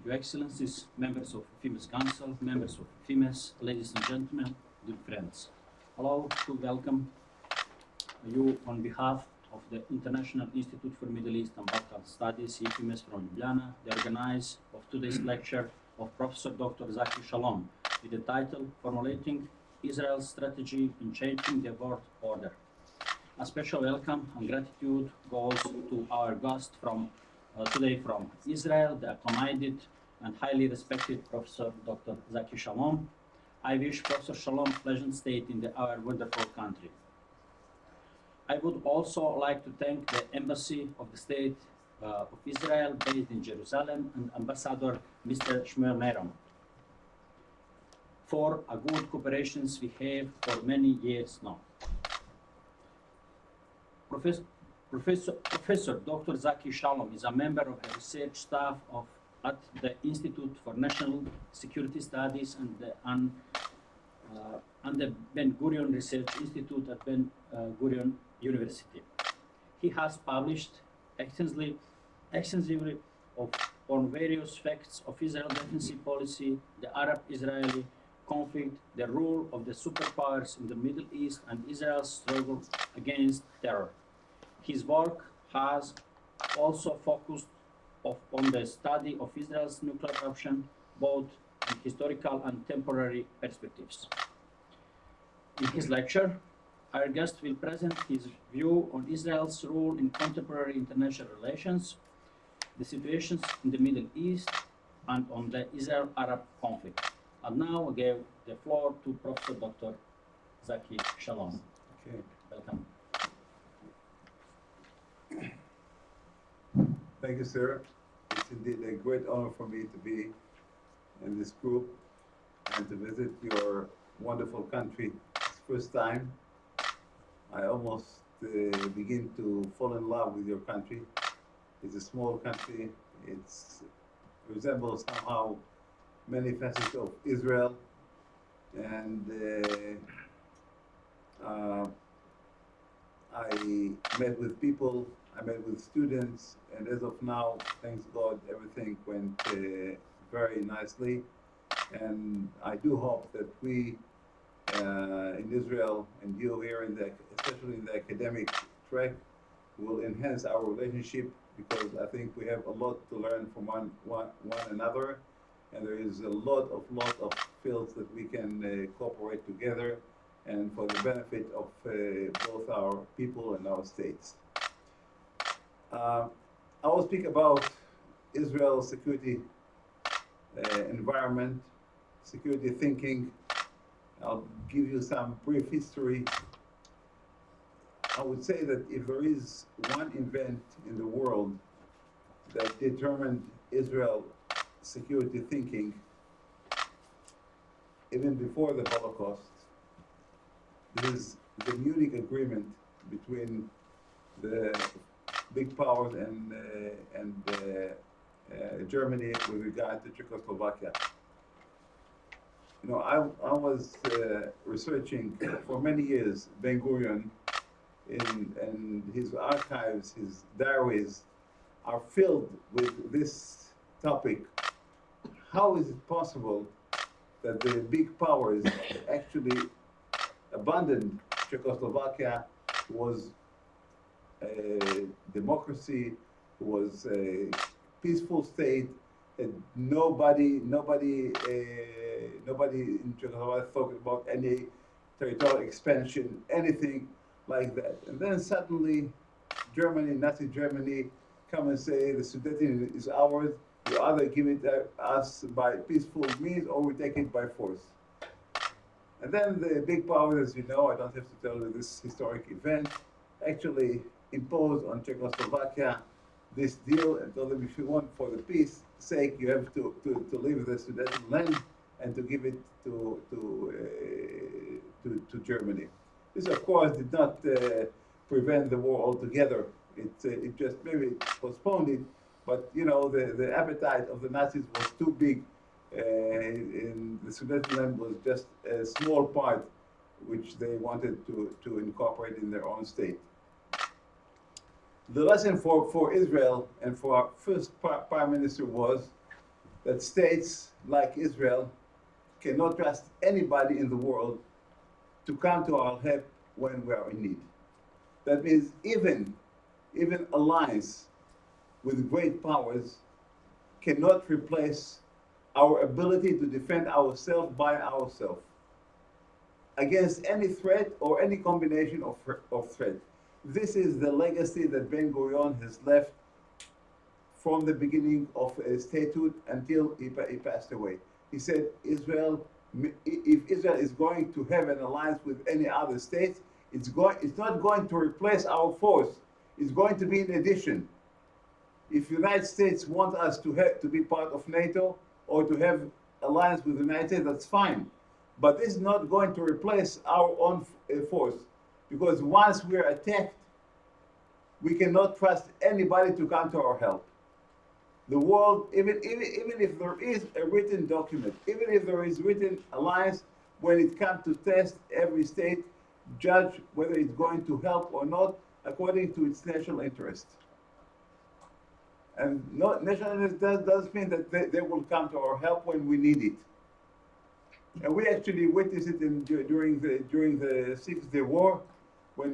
Your Excellencies, members of IFIMES Council, members of IFIMES, ladies and gentlemen, dear friends. Allow to welcome you on behalf of the International Institute for Middle East and Balkan Studies, IFIMES from Ljubljana, the organizer of today's lecture of Professor Dr. Zaki Shalom, with the title Formulating Israel's Strategy in Changing the World Order. A special welcome and gratitude goes to our guest from today from Israel, the acclaimed and highly respected Professor Dr. Zaki Shalom. I wish Professor Shalom pleasant stay in our wonderful country. I would also like to thank the Embassy of the State of Israel based in Jerusalem and Ambassador Mr. Shmuel Meron for a good cooperation we have for many years now. Professor Dr. Zaki Shalom is a member of the research staff at the Institute for National Security Studies and the Ben-Gurion Research Institute at Ben-Gurion University. He has published extensively on various facets of Israel defensive policy, the Arab-Israeli conflict, the role of the superpowers in the Middle East, and Israel's struggle against terror. His work has also focused on the study of Israel's nuclear option, both in historical and temporary perspectives. In his lecture, our guest will present his view on Israel's role in contemporary international relations, the situations in the Middle East, and on the Israel-Arab conflict. And now I give the floor to Professor Dr. Zaki Shalom. Okay. Welcome. Thank you, sir. It's indeed a great honor for me to be in this group and to visit your wonderful country. It's first time. I almost begin to fall in love with your country. It's a small country. It resembles somehow many facets of Israel, and I met with people, I met with students, and as of now, thanks God, everything went very nicely. And I do hope that we in Israel and you here, especially in the academic track, will enhance our relationship, because I think we have a lot to learn from one another, and there is a lot of fields that we can cooperate together, and for the benefit of both our people and our states. I will speak about Israel's security environment, security thinking. I'll give you some brief history. I would say that if there is one event in the world that determined Israel's security thinking, even before the Holocaust, this is the Munich Agreement between the big powers and Germany with regard to Czechoslovakia. You know, I was researching for many years Ben-Gurion, and his archives, his diaries are filled with this topic. How is it possible that the big powers actually abandoned Czechoslovakia, was a democracy, was a peaceful state, and nobody in Czechoslovakia thought about any territorial expansion, anything like that. And then suddenly, Germany, Nazi Germany, come and say the Sudeten is ours. You either give it us by peaceful means, or we take it by force. And then the big powers, as you know, I don't have to tell you this historic event, actually imposed on Czechoslovakia this deal and told them, if you want for the peace sake, you have to leave the Sudeten land and to give it to Germany. This, of course, did not prevent the war altogether. It just maybe postponed it, but you know, the appetite of the Nazis was too big. In the Sudetenland was just a small part which they wanted to incorporate in their own state. The lesson for Israel and for our first Prime Minister was that states like Israel cannot trust anybody in the world to come to our help when we are in need. That means even alliance with great powers cannot replace our ability to defend ourselves by ourselves against any threat or any combination of threat. This is the legacy that Ben-Gurion has left from the beginning of a statehood until he passed away. He said, if Israel is going to have an alliance with any other state, it's not going to replace our force. It's going to be in addition. If the United States want us to be part of NATO or to have alliance with the United States, that's fine. But this is not going to replace our own force, because once we are attacked, we cannot trust anybody to come to our help. The world, even if there is a written document, even if there is written alliance, when it comes to test, every state judge whether it's going to help or not according to its national interest. And national interest does mean that they will come to our help when we need it. And we actually witnessed it during the Six-Day War, when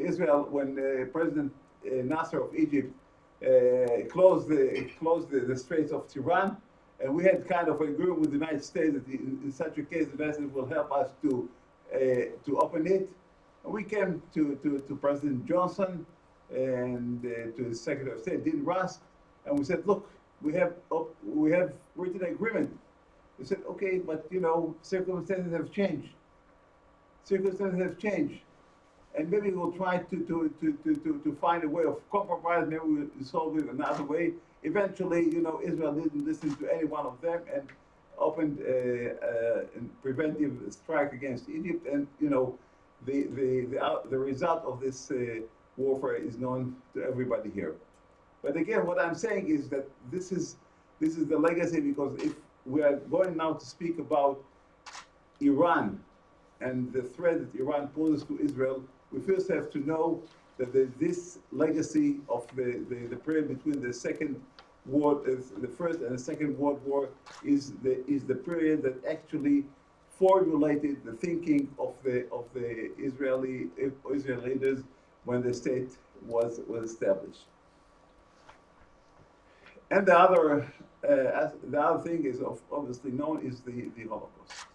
President Nasser of Egypt closed the Straits of Tiran, and we had kind of an agreement with the United States that in such a case the United States will help us to open it. And we came to President Johnson and to the Secretary of State Dean Rusk, and we said, look, we have written agreement. They said, okay, but circumstances have changed. Circumstances have changed. And maybe we'll try to find a way of compromise. Maybe we'll solve it another way. Eventually, Israel didn't listen to any one of them and opened a preventive strike against Egypt. And the result of this warfare is known to everybody here. But again, what I'm saying is that this is the legacy, because if we are going now to speak about Iran and the threat that Iran poses to Israel, we first have to know that this legacy of the period between the First and the Second World War is the period that actually formulated the thinking of the Israeli leaders when the state was established. And the other thing is obviously known is the Holocaust.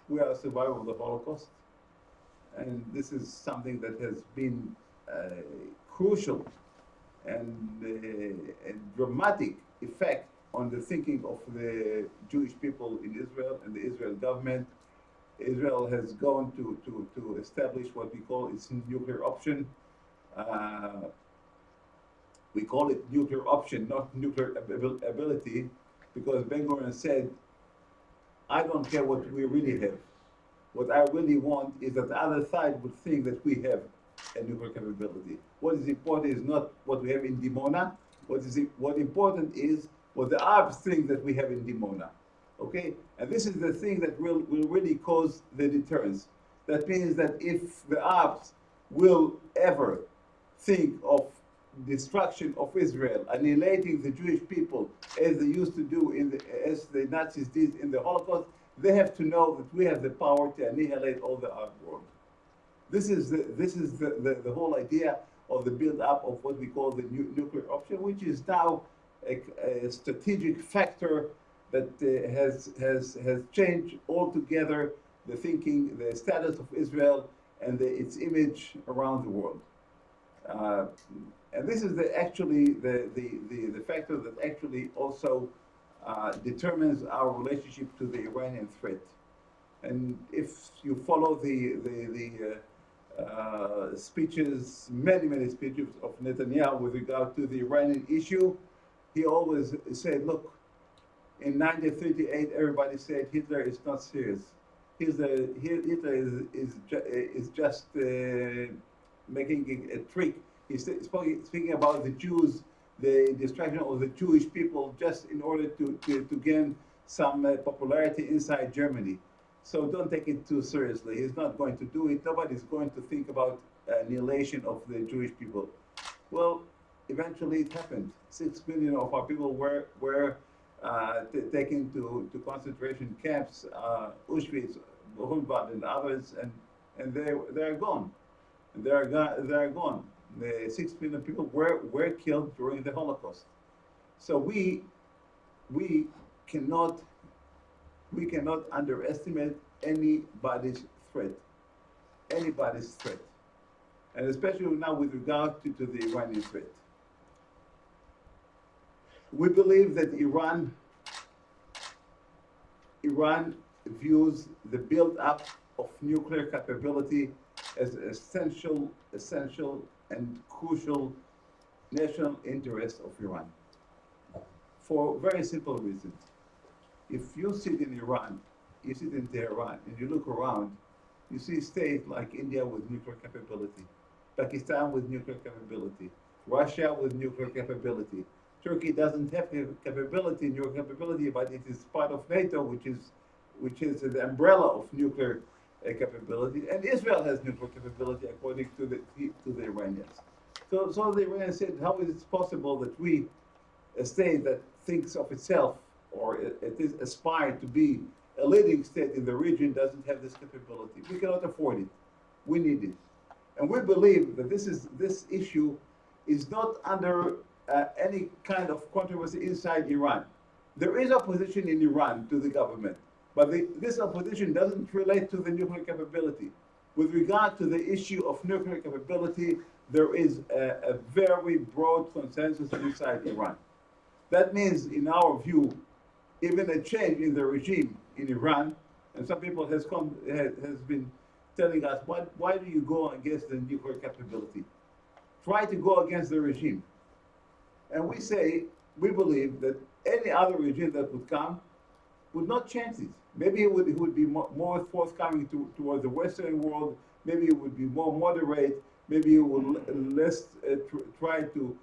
We are a survivor of the Holocaust, and this is something that has been crucial and a dramatic effect on the thinking of the Jewish people in Israel and the Israel government. Israel has gone to establish what we call its nuclear option. We call it nuclear option, not nuclear ability, because Ben-Gurion said, I don't care what we really have. What I really want is that the other side would think that we have a nuclear capability. What is important is not what we have in Dimona. What important is what the Arabs think that we have in Dimona. Okay? And this is the thing that will really cause the deterrence. That means that if the Arabs will ever think of destruction of Israel, annihilating the Jewish people as they used to do as the Nazis did in the Holocaust, they have to know that we have the power to annihilate all the Arab world. This is the whole idea of the build-up of what we call the nuclear option, which is now a strategic factor that has changed altogether the thinking, the status of Israel, and its image around the world. And this is actually the factor that actually also determines our relationship to the Iranian threat. And if you follow the speeches, many speeches of Netanyahu with regard to the Iranian issue, he always said, look, in 1938 everybody said Hitler is not serious. Hitler is just making a trick. He's speaking about the Jews, the destruction of the Jewish people, just in order to gain some popularity inside Germany. So don't take it too seriously. He's not going to do it. Nobody's going to think about annihilation of the Jewish people. Well, eventually it happened. 6 million of our people were taken to concentration camps, Auschwitz, Buchenwald, and others, and they're gone. They're gone. The 6 million people were killed during the Holocaust. So we cannot underestimate anybody's threat. Anybody's threat. And especially now with regard to the Iranian threat. We believe that Iran views the build-up of nuclear capability as essential and crucial national interest of Iran. For very simple reasons. If you sit in Iran, you sit in Tehran, and you look around, you see states like India with nuclear capability, Pakistan with nuclear capability, Russia with nuclear capability. Turkey doesn't have capability, nuclear capability, but it is part of NATO, which is the umbrella of nuclear capability. And Israel has nuclear capability, according to the Iranians. So the Iranians said, how is it possible that we, a state that thinks of itself, or it is aspired to be a leading state in the region, doesn't have this capability? We cannot afford it. We need it. And we believe that this issue is not under any kind of controversy inside Iran. There is opposition in Iran to the government, but this opposition doesn't relate to the nuclear capability. With regard to the issue of nuclear capability, there is a very broad consensus inside Iran. That means, in our view, even a change in the regime in Iran, and some people has been telling us, why do you go against the nuclear capability? Try to go against the regime. And we say, we believe that any other regime that would come would not change this. Maybe it would be more forthcoming toward the Western world. Maybe it would be more moderate. Maybe it would less try to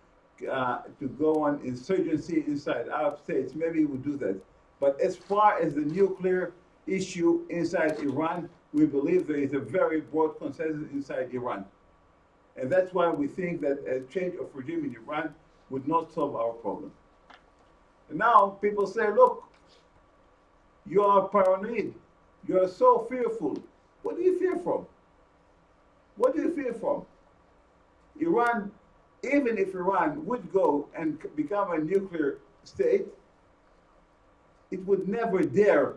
go on insurgency inside Arab states. Maybe it would do that. But as far as the nuclear issue inside Iran, we believe there is a very broad consensus inside Iran. And that's why we think that a change of regime in Iran would not solve our problem. And now people say, look, you are paranoid. You are so fearful. What do you fear from? What do you fear from? Iran, even if Iran would go and become a nuclear state, it would never dare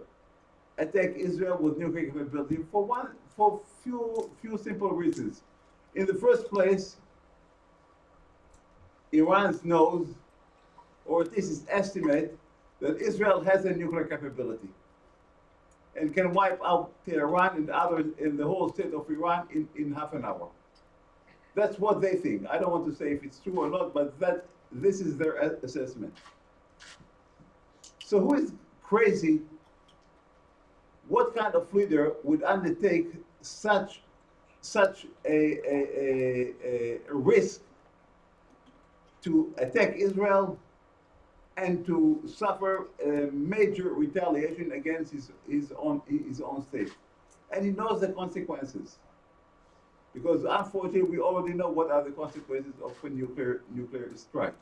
attack Israel with nuclear capability for few simple reasons. In the first place, Iran knows, or at least is estimate, that Israel has a nuclear capability and can wipe out Tehran and others in the whole state of Iran in half an hour. That's what they think. I don't want to say if it's true or not, but this is their assessment. So who is crazy? What kind of leader would undertake such a risk to attack Israel and to suffer a major retaliation against his own state? And he knows the consequences. Because unfortunately, we already know what are the consequences of a nuclear strike.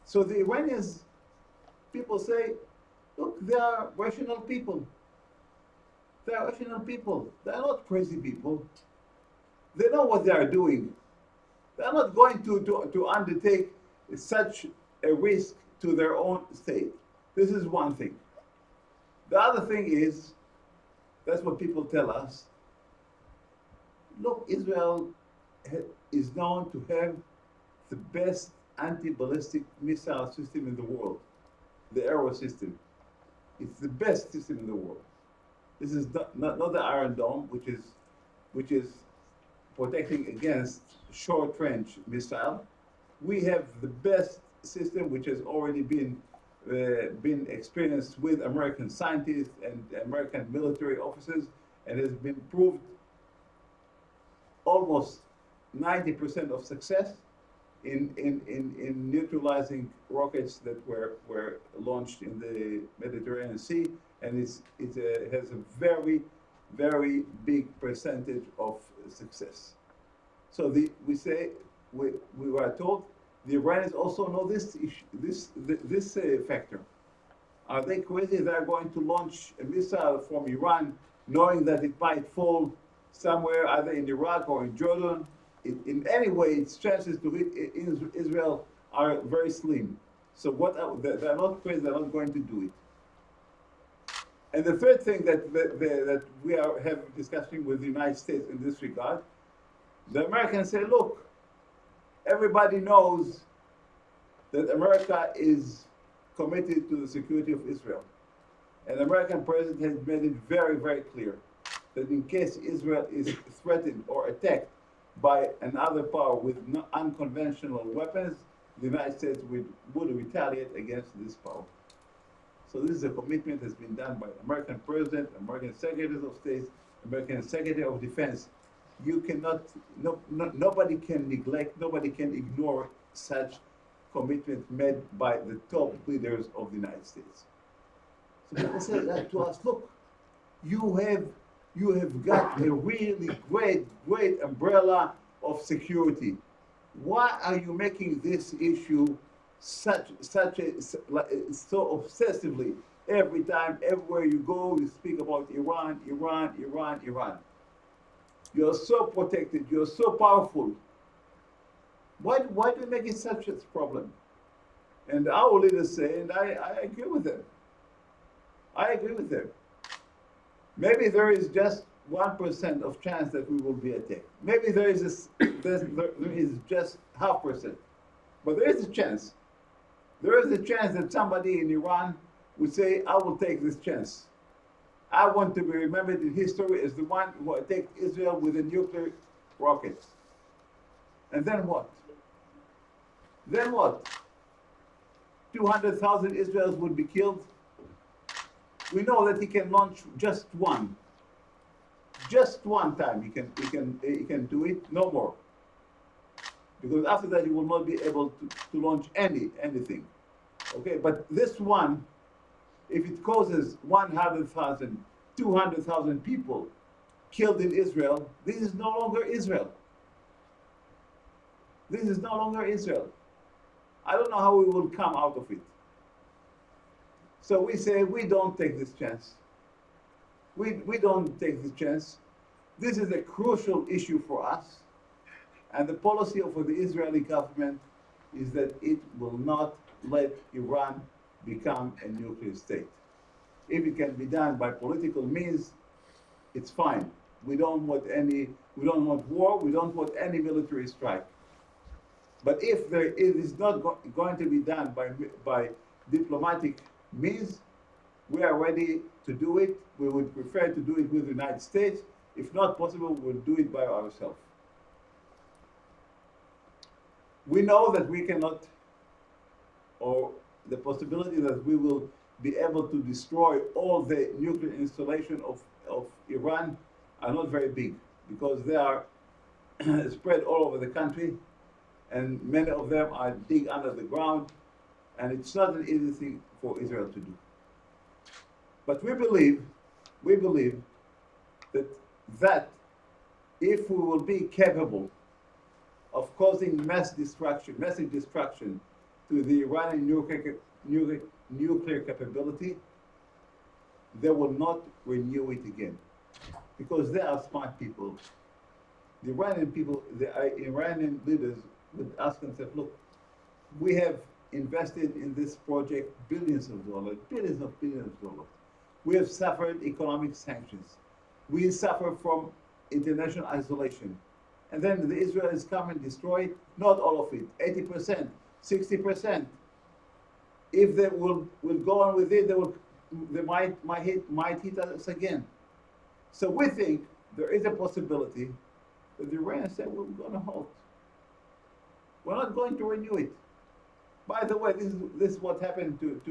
So the Iranians, people say, look, they are rational people. They are rational people. They are not crazy people. They know what they are doing. They are not going to undertake such a risk to their own state. This is one thing. The other thing is, that's what people tell us, look, Israel is known to have the best anti-ballistic missile system in the world, the Arrow system. It's the best system in the world. This is not the Iron Dome, which is protecting against short-range missile. We have the best system, which has already been experienced with American scientists and American military officers, and has been proved almost 90% of success in neutralizing rockets that were launched in the Mediterranean Sea, and it has a very, very big percentage of success. So we were told The Iranians also know this issue, this factor. Are they crazy? They are going to launch a missile from Iran, knowing that it might fall somewhere either in Iraq or in Jordan. In any way, its chances to hit Israel are very slim. So they're not crazy. They're not going to do it. And the third thing that we are having discussion with the United States in this regard, the Americans say, look, everybody knows that America is committed to the security of Israel. And the American president has made it very, very clear that in case Israel is threatened or attacked by another power with unconventional weapons, the United States would retaliate against this power. So this is a commitment that's been done by the American president, American secretaries of state, American secretary of defense. You cannot, nobody can neglect, nobody can ignore such commitment made by the top leaders of the United States. So people say that to us, look, you have got a really great umbrella of security. Why are you making this issue so obsessively? Every time, everywhere you go, you speak about Iran. You're so protected, you're so powerful. Why do you make it such a problem? And our leaders say, and I agree with them. Maybe there is just 1% of chance that we will be attacked. Maybe there is just 0.5%. But there is a chance. There is a chance that somebody in Iran would say, I will take this chance. I want to be remembered in history as the one who attacked Israel with a nuclear rocket. And then what? 200,000 Israelis would be killed. We know that he can launch just one time. He can do it, no more. Because after that, he will not be able to launch anything. Okay, but this one, if it causes 100,000, 200,000 people killed in Israel, this is no longer Israel. I don't know how we will come out of it. So we say, we don't take this chance. We don't take this chance. This is a crucial issue for us. And the policy of the Israeli government is that it will not let Iran become a nuclear state. If it can be done by political means, it's fine. We don't want war, we don't want any military strike. But if it is not going to be done by diplomatic means, we are ready to do it. We would prefer to do it with the United States. If not possible, we'll do it by ourselves. We know that we cannot, or the possibility that we will be able to destroy all the nuclear installation of Iran are not very big, because they are spread all over the country, and many of them are dig under the ground, and it's not an easy thing for Israel to do. But we believe that if we will be capable of causing massive destruction to the Iranian nuclear capability, they will not renew it again, because they are smart people. The Iranian leaders would ask themselves, look, we have invested in this project billions of dollars. We have suffered economic sanctions. We suffer from international isolation. And then the Israelis come and destroy it, not all of it, 80%, 60%. If they will go on with it, they might hit us again. So we think there is a possibility that the Iranians say, we're going to halt. We're not going to renew it. By the way, this is what happened to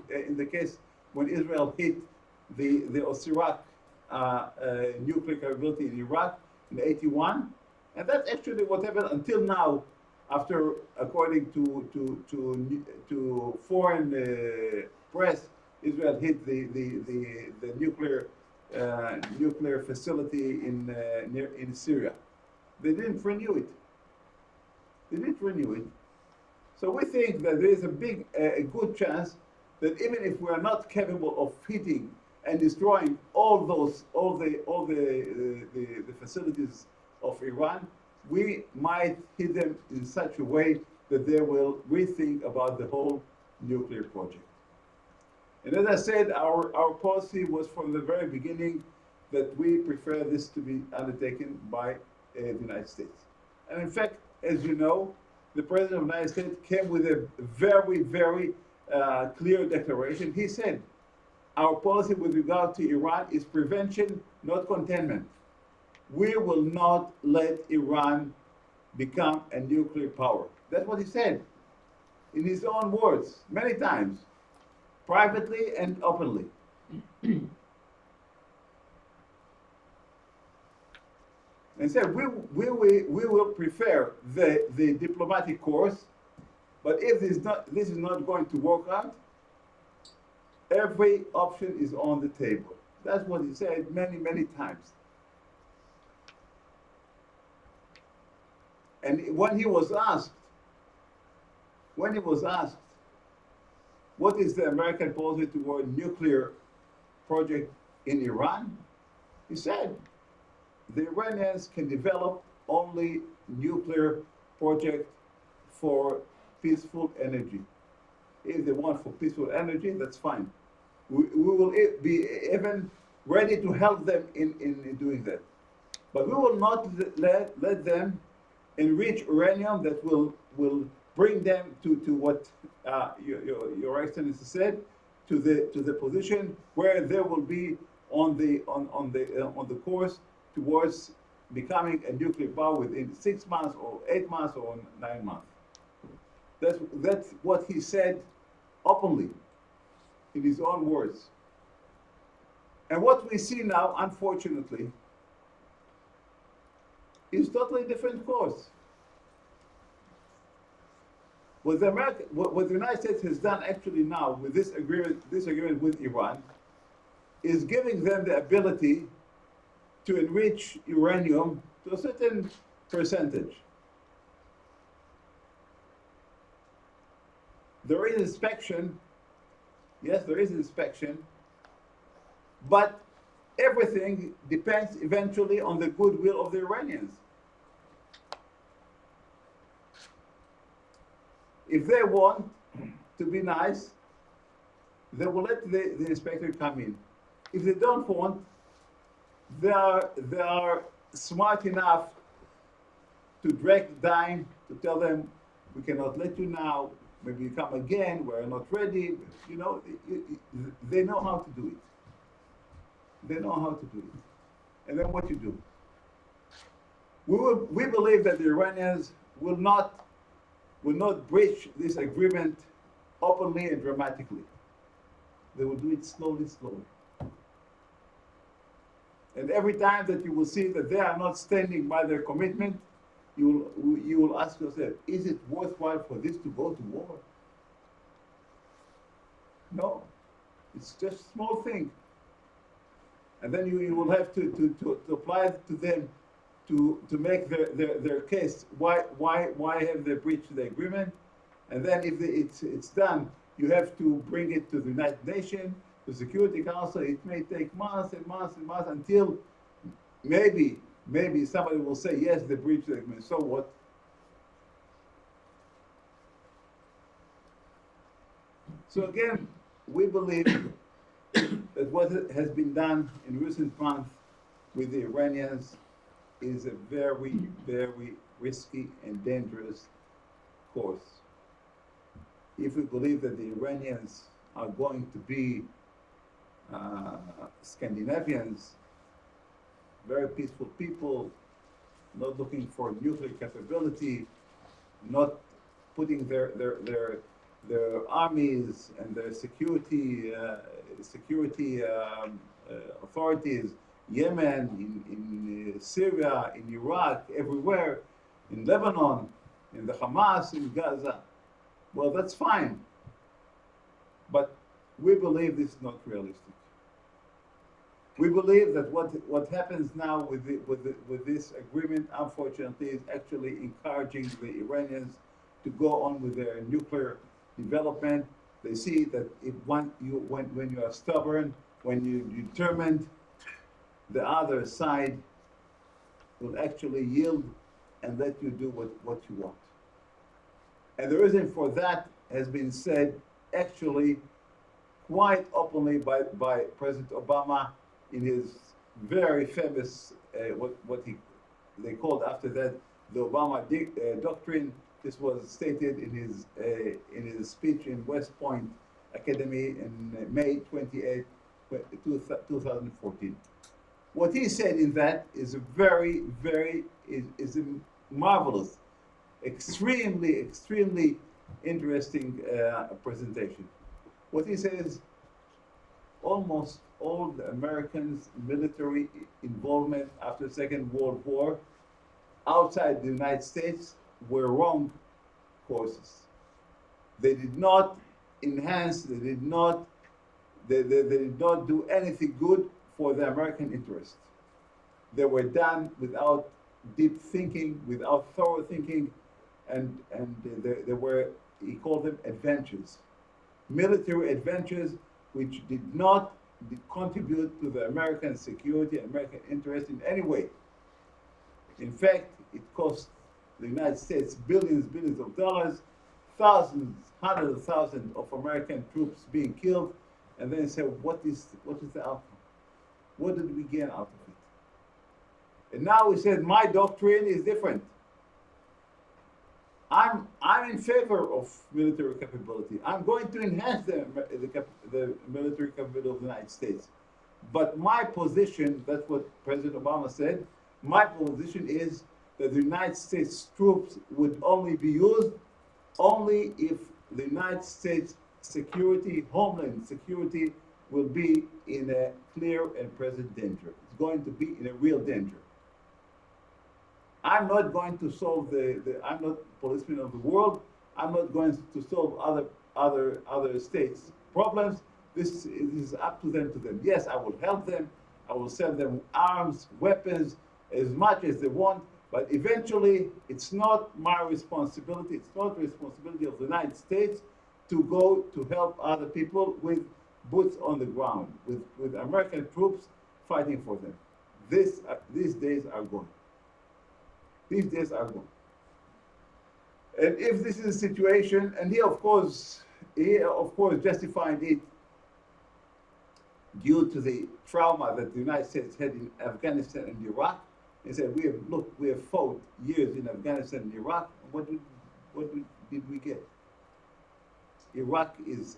in the case when Israel hit the Osirak nuclear capability in Iraq in '81, and that's actually what happened until now. After, according to foreign press, Israel hit the nuclear facility in Syria. They didn't renew it. So we think that there is a good chance that even if we are not capable of hitting and destroying all the facilities of Iran, we might hit them in such a way that they will rethink about the whole nuclear project. And as I said, our policy was from the very beginning that we prefer this to be undertaken by the United States. And in fact, as you know, the President of the United States came with a very, very clear declaration. He said, our policy with regard to Iran is prevention, not containment. We will not let Iran become a nuclear power. That's what he said in his own words, many times, privately and openly. And said, we will prefer the diplomatic course, but if this is not going to work out, every option is on the table. That's what he said many, many times. And when he was asked, what is the American policy toward nuclear project in Iran, he said, the Iranians can develop only nuclear project for peaceful energy. If they want for peaceful energy, that's fine. We will be even ready to help them in doing that. But we will not let them enrich uranium that will bring them to what your Excellency said, to the position where they will be on the course towards becoming a nuclear power within 6 months or 8 months or 9 months. That's what he said openly in his own words. And what we see now, unfortunately, is totally different course. What the United States has done actually now with this agreement with Iran is giving them the ability to enrich uranium to a certain percentage. There is inspection, yes, there is inspection, but everything depends eventually on the goodwill of the Iranians. If they want to be nice, they will let the inspector come in. If they don't want, they are smart enough to drag them, to tell them, we cannot let you now, maybe you come again, we're not ready. You know, they know how to do it. They know how to do it. And then what you do? We believe that the Iranians will not breach this agreement openly and dramatically. They will do it slowly. And every time that you will see that they are not standing by their commitment, you will ask yourself, is it worthwhile for this to go to war? No, it's just a small thing. And then you will have to apply to them to make their case. Why have they breached the agreement? And then if it's done, you have to bring it to the United Nations, the Security Council. It may take months and months and months until maybe somebody will say, yes, they breached the agreement. So what? So again, we believe that what has been done in recent months with the Iranians is a very, very risky and dangerous course. If we believe that the Iranians are going to be Scandinavians, very peaceful people, not looking for nuclear capability, not putting their armies and their security authorities, Yemen, in Syria, in Iraq, everywhere, in Lebanon, in the Hamas, in Gaza. Well, that's fine. But we believe this is not realistic. We believe that what happens now with this agreement, unfortunately, is actually encouraging the Iranians to go on with their nuclear development. They see that when you are stubborn, when you're determined, the other side will actually yield and let you do what you want. And the reason for that has been said actually quite openly by President Obama in his very famous, they called after that the Obama doctrine. This was stated in his speech in West Point Academy in May 28, 2014. What he said in that is a very, is a marvelous, extremely interesting presentation. What he says, almost all the Americans' military involvement after the Second World War outside the United States were wrong courses. They did not enhance, they did not do anything good for the American interest. They were done without deep thinking, without thorough thinking, and they were, he called them adventures. Military adventures which did not contribute to the American security, American interest in any way. In fact, it cost the United States billions of dollars, thousands, hundreds of thousands of American troops being killed, and then say, what is the outcome? What did we get out of it? And now he said, my doctrine is different. I'm in favor of military capability. I'm going to enhance the military capability of the United States. But my position, that's what President Obama said, my position is that the United States troops would only be used only if the United States security, homeland security, will be in a clear and present danger. It's going to be in a real danger. I'm not going to solve I'm not policeman of the world. I'm not going to solve other states' problems. This is up to them. Yes, I will help them. I will send them arms, weapons, as much as they want. But eventually, it's not my responsibility. It's not the responsibility of the United States to go to help other people with boots on the ground, with American troops fighting for them. These days are gone. These days are gone. And if this is a situation, and he of course justified it due to the trauma that the United States had in Afghanistan and Iraq. He said, we have fought years in Afghanistan and Iraq. What did we get? Iraq is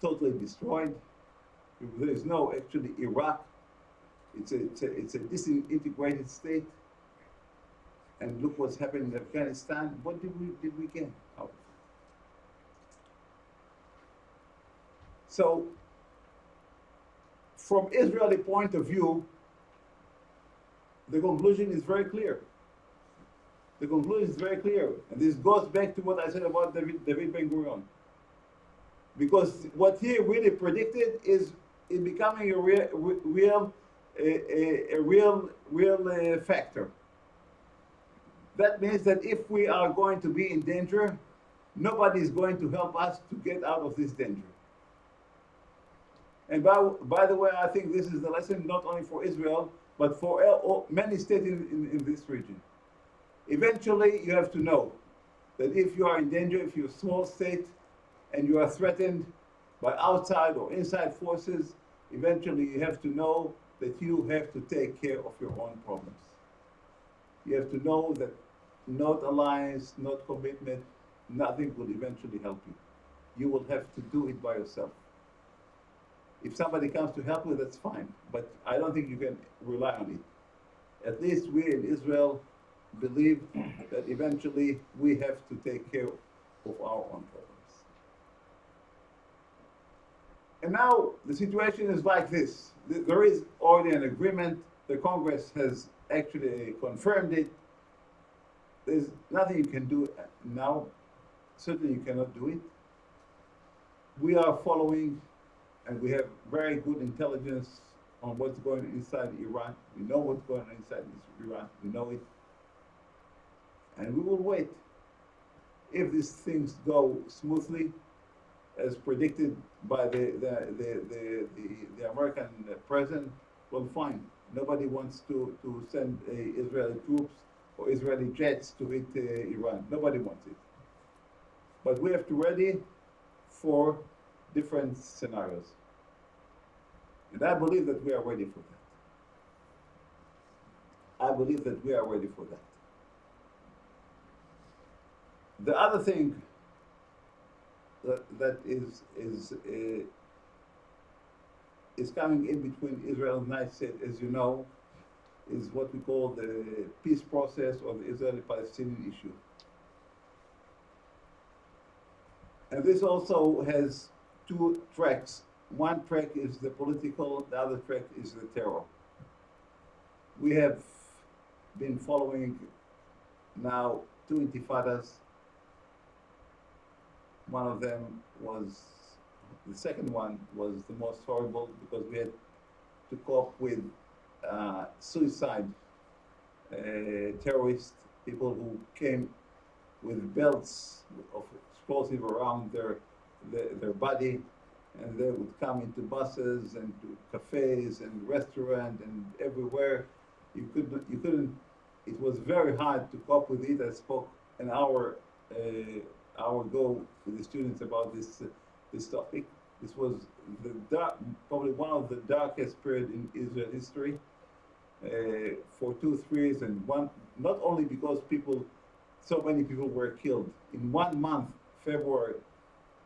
totally destroyed. There is no actually Iraq. It's a disintegrated state. And look what's happened in Afghanistan. What did we get out of it? So, from Israeli point of view, the conclusion is very clear. The conclusion is very clear. And this goes back to what I said about David Ben-Gurion. Because what he really predicted is becoming a real factor. That means that if we are going to be in danger, nobody is going to help us to get out of this danger. And by the way, I think this is the lesson not only for Israel, but for many states in this region. Eventually, you have to know that if you are in danger, if you're a small state and you are threatened by outside or inside forces, eventually you have to know that you have to take care of your own problems. You have to know that not alliance, not commitment, nothing will eventually help you. You will have to do it by yourself. If somebody comes to help you, that's fine, but I don't think you can rely on it. At least we in Israel believe that eventually we have to take care of our own problems. And now the situation is like this. There is already an agreement. The Congress has actually confirmed it. There's nothing you can do now. Certainly you cannot do it. We are following, and we have very good intelligence on what's going on inside Iran. We know what's going on inside Iran. We know it. and we will wait. If these things go smoothly, as predicted by the American president, well, fine. Nobody wants to send Israeli troops or Israeli jets to hit Iran. Nobody wants it. But we have to ready for different scenarios. And I believe that we are ready for that. I believe that we are ready for that. The other thing that is coming in between Israel and the United States, as you know, is what we call the peace process or the Israeli-Palestinian issue. And this also has two tracks. One track is the political, the other track is the terror. We have been following now two intifadas. One of them was, the second one was the most horrible because we had to cope with suicide terrorists, people who came with belts of explosive around their body, and they would come into buses and to cafes and restaurants and everywhere. You couldn't. It was very hard to cope with it. I spoke an hour ago with the students about this topic. This was probably one of the darkest periods in Israel history for 2-3 reasons. One, not only because so many people were killed. In 1 month, February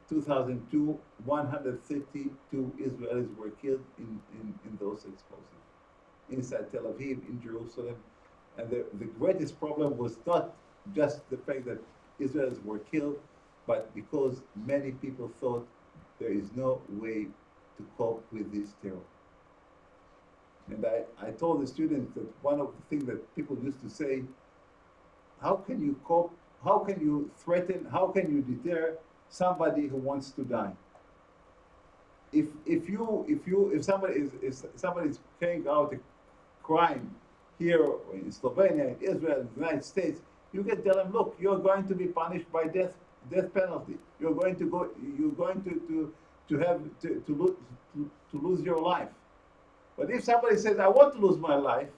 2002, 132 Israelis were killed in those explosives inside Tel Aviv, in Jerusalem. And the greatest problem was not just the fact that Israelis were killed, but because many people thought there is no way to cope with this terror. And I told the students that one of the things that people used to say, how can you cope, how can you threaten, how can you deter somebody who wants to die? If somebody is carrying out a crime here in Slovenia, in Israel, in the United States, you can tell them, look, you're going to be punished by death penalty. You're going to lose your life. But if somebody says, I want to lose my life,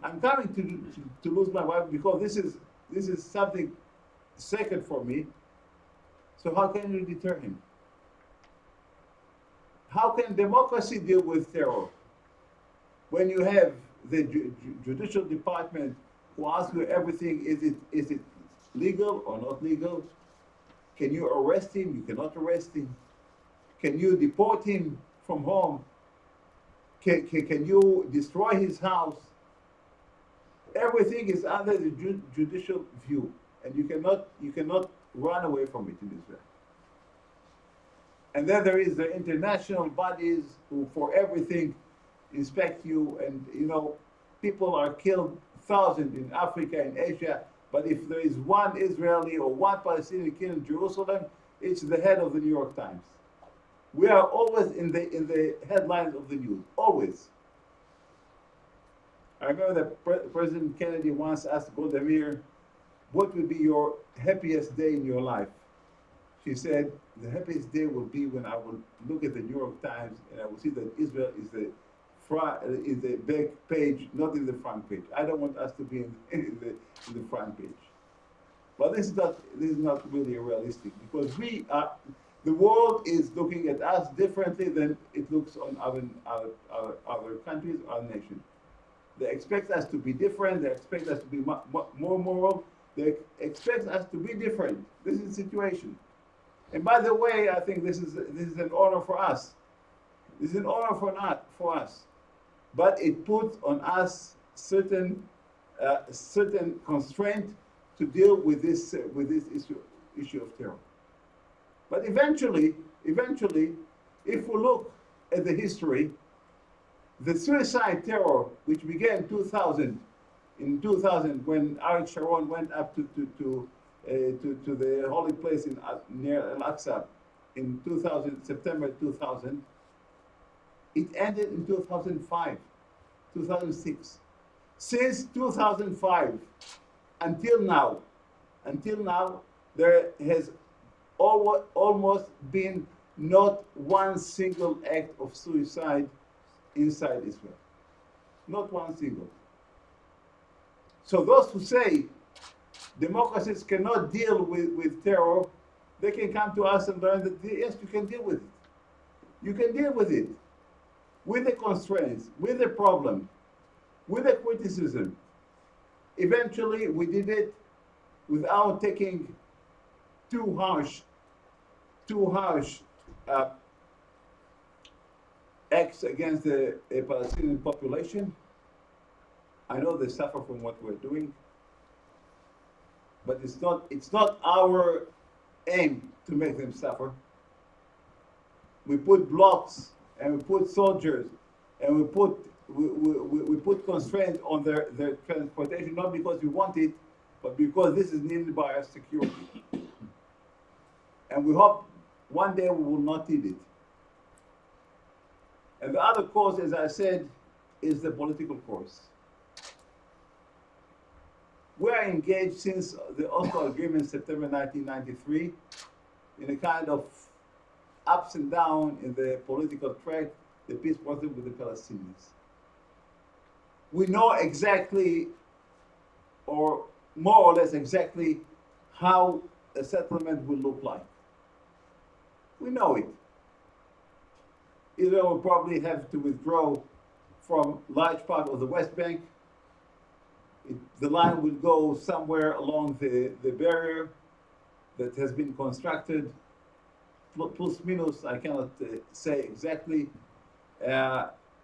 I'm coming to lose my life because this is something sacred for me. So how can you deter him? How can democracy deal with terror? When you have the judicial department who asks you everything, is it legal or not legal? Can you arrest him? You cannot arrest him. Can you deport him from home? Can you destroy his house? Everything is under the judicial view, and you cannot run away from it in Israel. And then there is the international bodies who, for everything, inspect you. And people are killed, thousands in Africa and Asia. But if there is one Israeli or one Palestinian killed in Jerusalem, it's the head of the New York Times. We are always in the headlines of the news, always. I remember that President Kennedy once asked Golda Meir, what would be your happiest day in your life? She said, the happiest day will be when I will look at the New York Times and I will see that Israel is the back page, not in the front page. I don't want us to be in the front page. But this is not really realistic, because the world is looking at us differently than it looks on other countries, other nations. They expect us to be different. They expect us to be more moral. They expect us to be different. This is the situation. And by the way, I think this is an honor for us. This is an honor for us. But it puts on us certain constraint to deal with this issue of terror. But eventually, if we look at the history, the suicide terror, which began in 2000, when Ariel Sharon went up to the holy place near Al-Aqsa in September 2000, it ended in 2005, 2006. Since 2005, until now, there has almost been not one single act of suicide inside Israel. Not one single. So those who say democracies cannot deal with terror, they can come to us and learn that yes, you can deal with it. You can deal with it, with the constraints, with the problem, with the criticism. Eventually, we did it without taking too harsh acts against the Palestinian population. I know they suffer from what we're doing, but it's not our aim to make them suffer. We put blocks and we put soldiers and we put constraints on their transportation, not because we want it, but because this is needed by our security. And we hope one day we will not need it. And the other cause, as I said, is the political course. We are engaged since the Oslo Agreement, September 1993, in a kind of ups and downs in the political track, the peace process with the Palestinians. We know exactly, or more or less exactly, how a settlement will look like. We know it. Israel will probably have to withdraw from large part of the West Bank. The line will go somewhere along the barrier that has been constructed, plus minus, I cannot say exactly.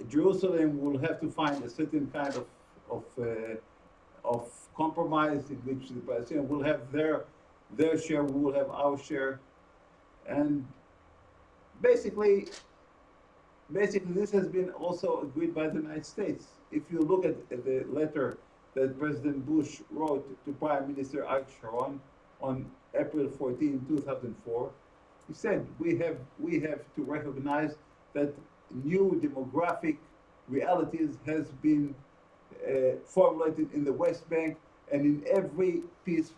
Jerusalem will have to find a certain kind of compromise in which the Palestinians will have their share, we will have our share. And basically this has been also agreed by the United States. If you look at the letter that President Bush wrote to Prime Minister Zaki Shalom on April 14, 2004, he said we have to recognize that new demographic realities has been formulated in the West Bank, and in every peace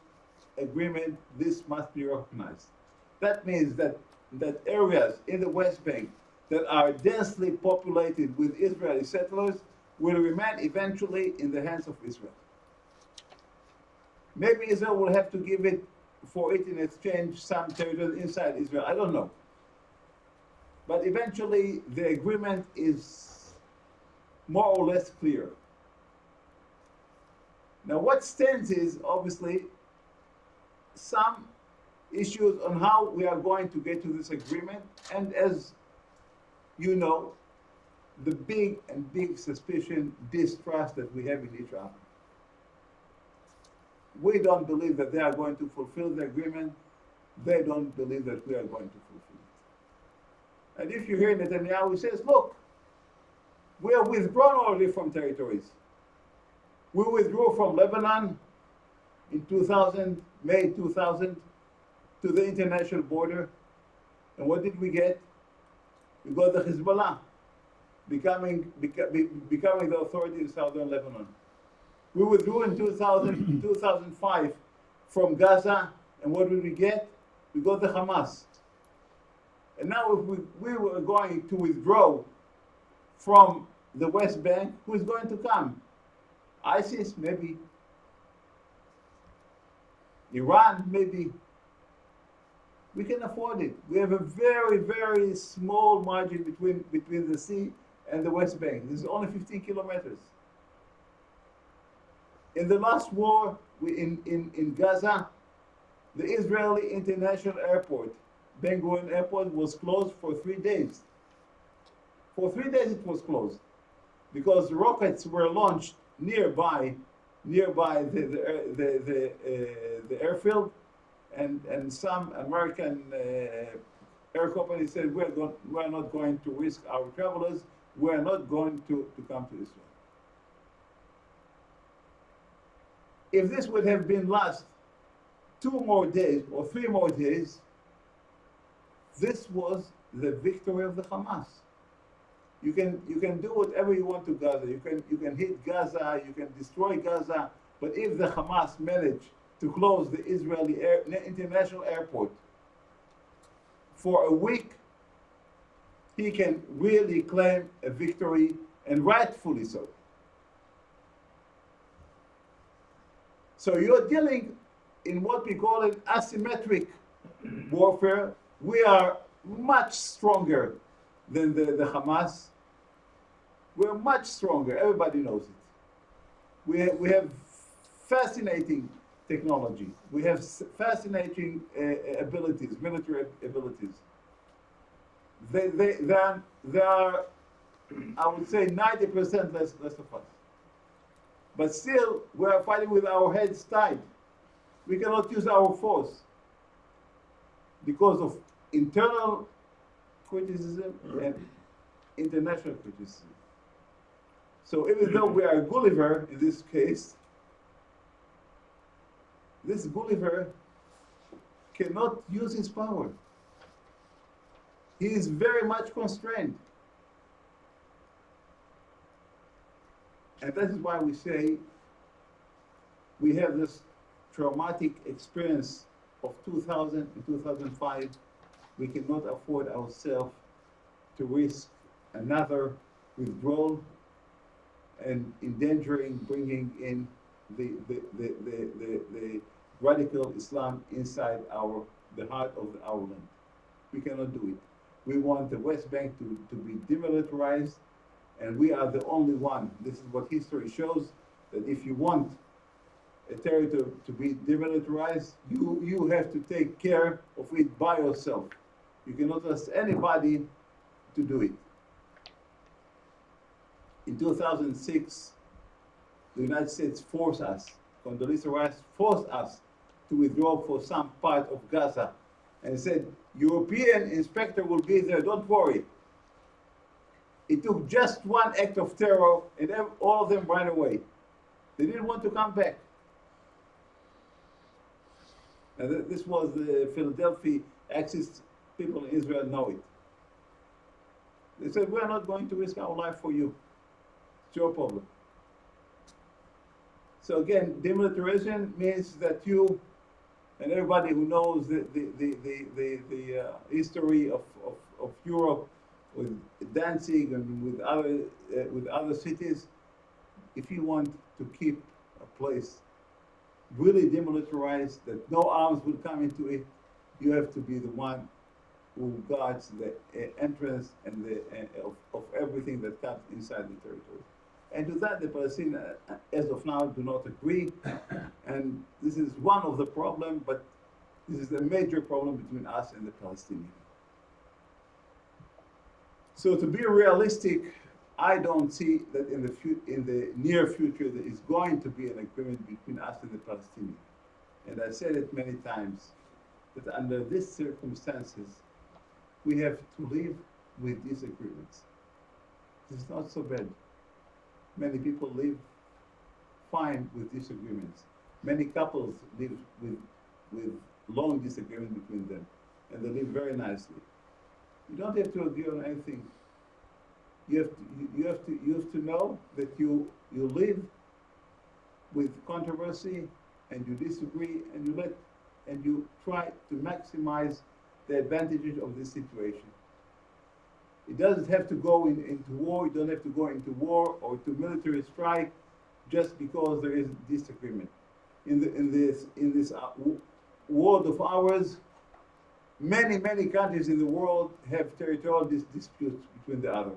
agreement this must be recognized. That means that areas in the West Bank that are densely populated with Israeli settlers will remain eventually in the hands of Israel. Maybe Israel will have to give it for it in exchange some territory inside Israel, I don't know. But eventually the agreement is more or less clear. Now what stands is obviously some issues on how we are going to get to this agreement, and as you know, the big suspicion, distrust that we have in each other. We don't believe that they are going to fulfill the agreement. They don't believe that we are going to fulfill it. And if you hear Netanyahu, he says, look, we have withdrawn already from territories. We withdrew from Lebanon in 2000, May 2000, to the international border. And what did we get? We got the Hezbollah becoming the authority in southern Lebanon. We withdrew in 2005 from Gaza, and what did we get? We got the Hamas. And now if we were going to withdraw from the West Bank, who is going to come? ISIS, maybe. Iran, maybe. We can afford it. We have a very, very small margin between the sea and the West Bank. This is only 15 kilometers. In the last war in Gaza, the Israeli International Airport, Ben-Gurion Airport, was closed for 3 days. For 3 days it was closed because rockets were launched nearby the airfield, and some American air companies said we're not going to risk our travelers. We're not going to come to Israel. If this would have been last 2 more days or 3 more days, this was the victory of the Hamas. You can do whatever you want to Gaza. You can hit Gaza. You can destroy Gaza. But if the Hamas manage to close the Israeli international airport for a week, he can really claim a victory, and rightfully so. So you're dealing in what we call an asymmetric warfare. We are much stronger than the Hamas. We're much stronger. Everybody knows it. We have fascinating technology. We have fascinating abilities, military abilities. They are, I would say, 90% less of us. But still, we are fighting with our heads tied. We cannot use our force because of internal criticism and international criticism. So even though we are Gulliver in this case, this Gulliver cannot use his power. He is very much constrained. And that is why we say we have this traumatic experience of 2000 and 2005. We cannot afford ourselves to risk another withdrawal and endangering bringing in the radical Islam inside the heart of our land. We cannot do it. We want the West Bank to be demilitarized, and we are the only one. This is what history shows, that if you want a territory to be demilitarized, you have to take care of it by yourself. You cannot ask anybody to do it. In 2006, the United States forced us, Condoleezza Rice forced us to withdraw for some part of Gaza, and said, European inspector will be there, don't worry. It took just one act of terror, and all of them ran away. They didn't want to come back. And this was the Philadelphia Axis. People in Israel know it. They said, we're not going to risk our life for you. It's your problem. So again, demilitarization means that you, and everybody who knows the history of Europe, with Danzig and with other cities, if you want to keep a place really demilitarized, that no arms will come into it, you have to be the one who guards the entrance and of everything that comes inside the territory. And to that, the Palestinians, as of now, do not agree. And this is one of the problems, but this is a major problem between us and the Palestinians. So to be realistic, I don't see that in the near future there is going to be an agreement between us and the Palestinians. And I said it many times, that under these circumstances, we have to live with disagreements. This is not so bad. Many people live fine with disagreements. Many couples live with long disagreement between them, and they live very nicely. You don't have to agree on anything. You have to know that you live with controversy, and you disagree, and you try to maximize the advantages of this situation. It doesn't have to go into war. You don't have to go into war or to military strike just because there is disagreement. In this world of ours, many countries in the world have territorial disputes between the other.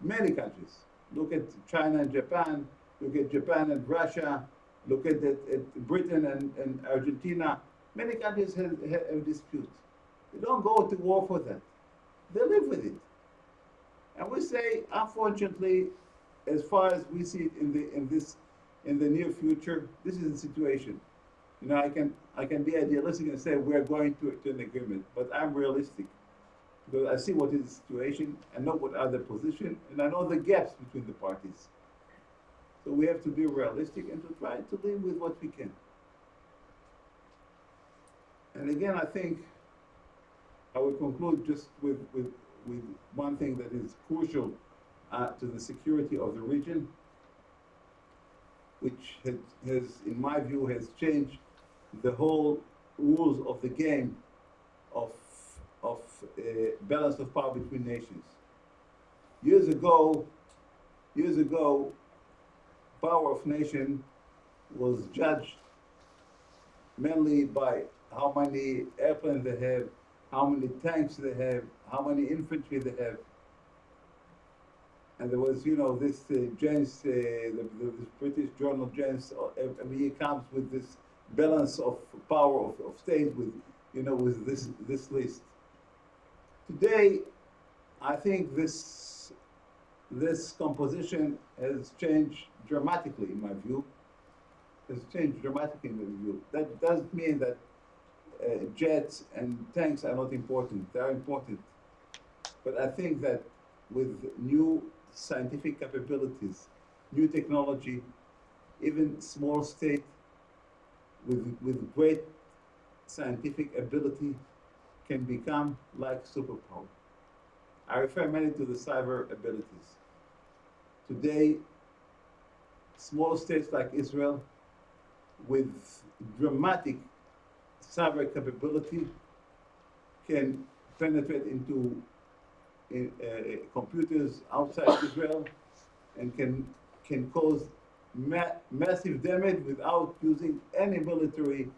Many countries. Look at China and Japan. Look at Japan and Russia. Look at Britain and Argentina. Many countries have disputes. They don't go to war for that. They live with it. And we say, unfortunately, as far as we see it in the near future, this is the situation. You know, I can be idealistic and say we're going to an agreement, but I'm realistic because I see what is the situation, I know what are the positions, and I know the gaps between the parties. So we have to be realistic and to try to live with what we can. And again, I think I will conclude just with one thing that is crucial to the security of the region. which has, in my view, has changed the whole rules of the game of balance of power between nations. Years ago, power of nation was judged mainly by how many airplanes they have, how many tanks they have, how many infantry they have. And there was, this James, the British journal James, every year comes with this balance of power of states with, with this list. Today, I think this composition has changed dramatically, in my view. That doesn't mean that jets and tanks are not important. They are important. But I think that with new scientific capabilities, new technology, even small state with great scientific ability can become like superpower. I refer mainly to the cyber abilities. Today, small states like Israel with dramatic cyber capability can penetrate into computers outside Israel and can cause massive damage without using any military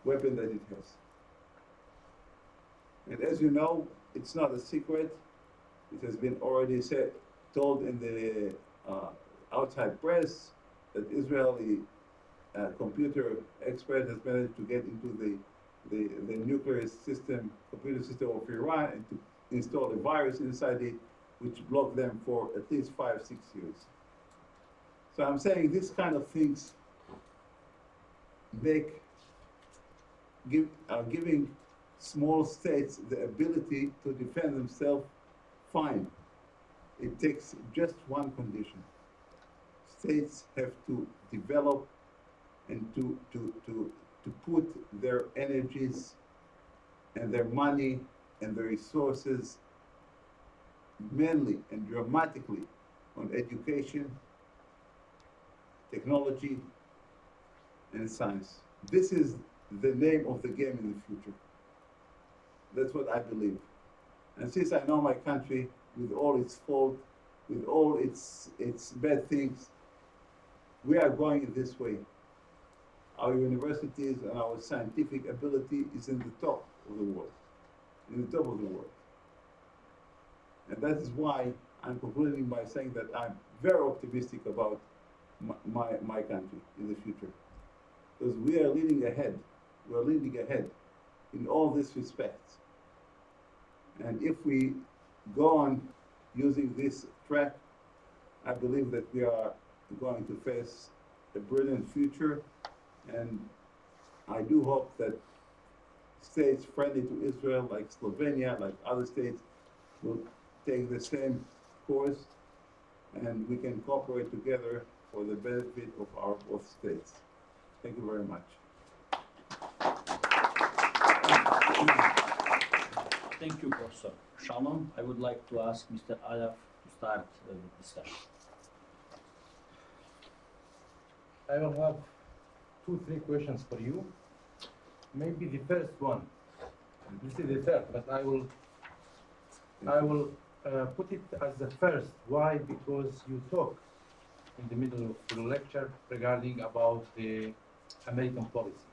weapon that it has. And as you know, it's not a secret. It has been already told in the outside press that Israeli computer expert has managed to get into the nuclear system, computer system of Iran, and to install a virus inside it, which blocked them for at least 5-6 years. So I'm saying these kind of things are giving small states the ability to defend themselves fine. It takes just one condition. States have to develop and to put their energies and their money and their resources mainly and dramatically on education, technology, and science. This is the name of the game in the future. That's what I believe. And since I know my country with all its faults, with all its bad things, we are going this way. Our universities and our scientific ability is in the top of the world. And that is why I'm concluding by saying that I'm very optimistic about my country in the future. Because we are leading ahead. We're leading ahead in all these respects. And if we go on using this track, I believe that we are going to face a brilliant future. And I do hope that states friendly to Israel, like Slovenia, like other states, will take the same course, and we can cooperate together for the benefit of our both states. Thank you very much. Thank you, Professor Shalom. I would like to ask Mr. Adaf to start the discussion. I will have 2-3 questions for you. Maybe the first one. This is the third, but I will put it as the first. Why? Because you talk in the middle of the lecture regarding about the American policy.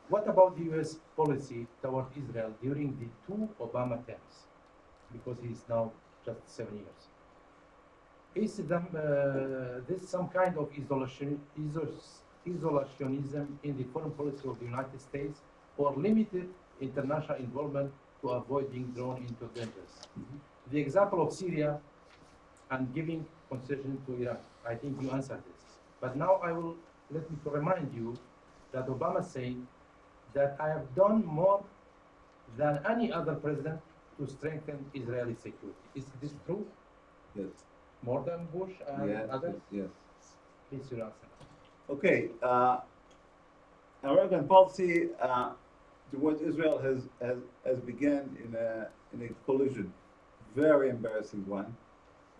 What about the U.S. policy toward Israel during the 2 Obama terms? Because he's now just 7 years. Is this some kind of isolationism in the foreign policy of the United States, or limited international involvement to avoid being drawn into dangers? The example of Syria and giving concession to Iran, I think you answered this. But now let me remind you that Obama said that I have done more than any other president to strengthen Israeli security. Is this true? Yes. More than Bush and others? Yes. Please, your answer. Okay. American policy towards Israel has begun in a collision, very embarrassing one,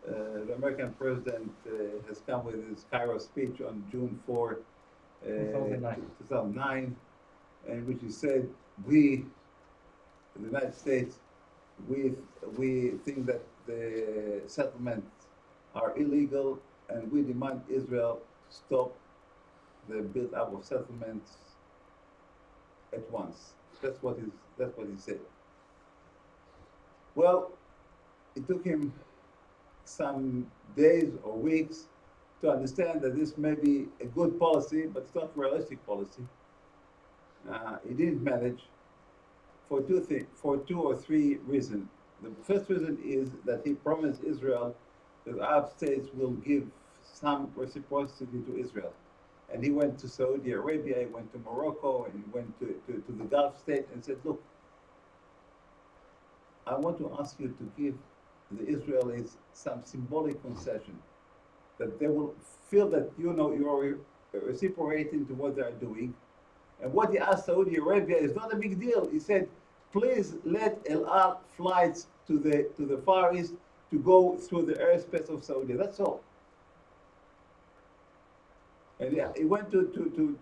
the American president has come with his Cairo speech on June 4, 2009, in which he said, we, the United States, we think that the settlements are illegal, and we demand Israel stop the build-up of settlements at once. That's what he said. Well, it took him some days or weeks to understand that this may be a good policy, but it's not realistic policy. He didn't manage for two or three reasons. The first reason is that he promised Israel that Arab states will give some reciprocity to Israel. And he went to Saudi Arabia, he went to Morocco, and he went to the Gulf state and said, look, I want to ask you to give the Israelis some symbolic concession, that they will feel that you're reciprocating to what they are doing. And what he asked Saudi Arabia is not a big deal. He said, please let El Al flights to the Far East to go through the airspace of Saudi. That's all. And he went to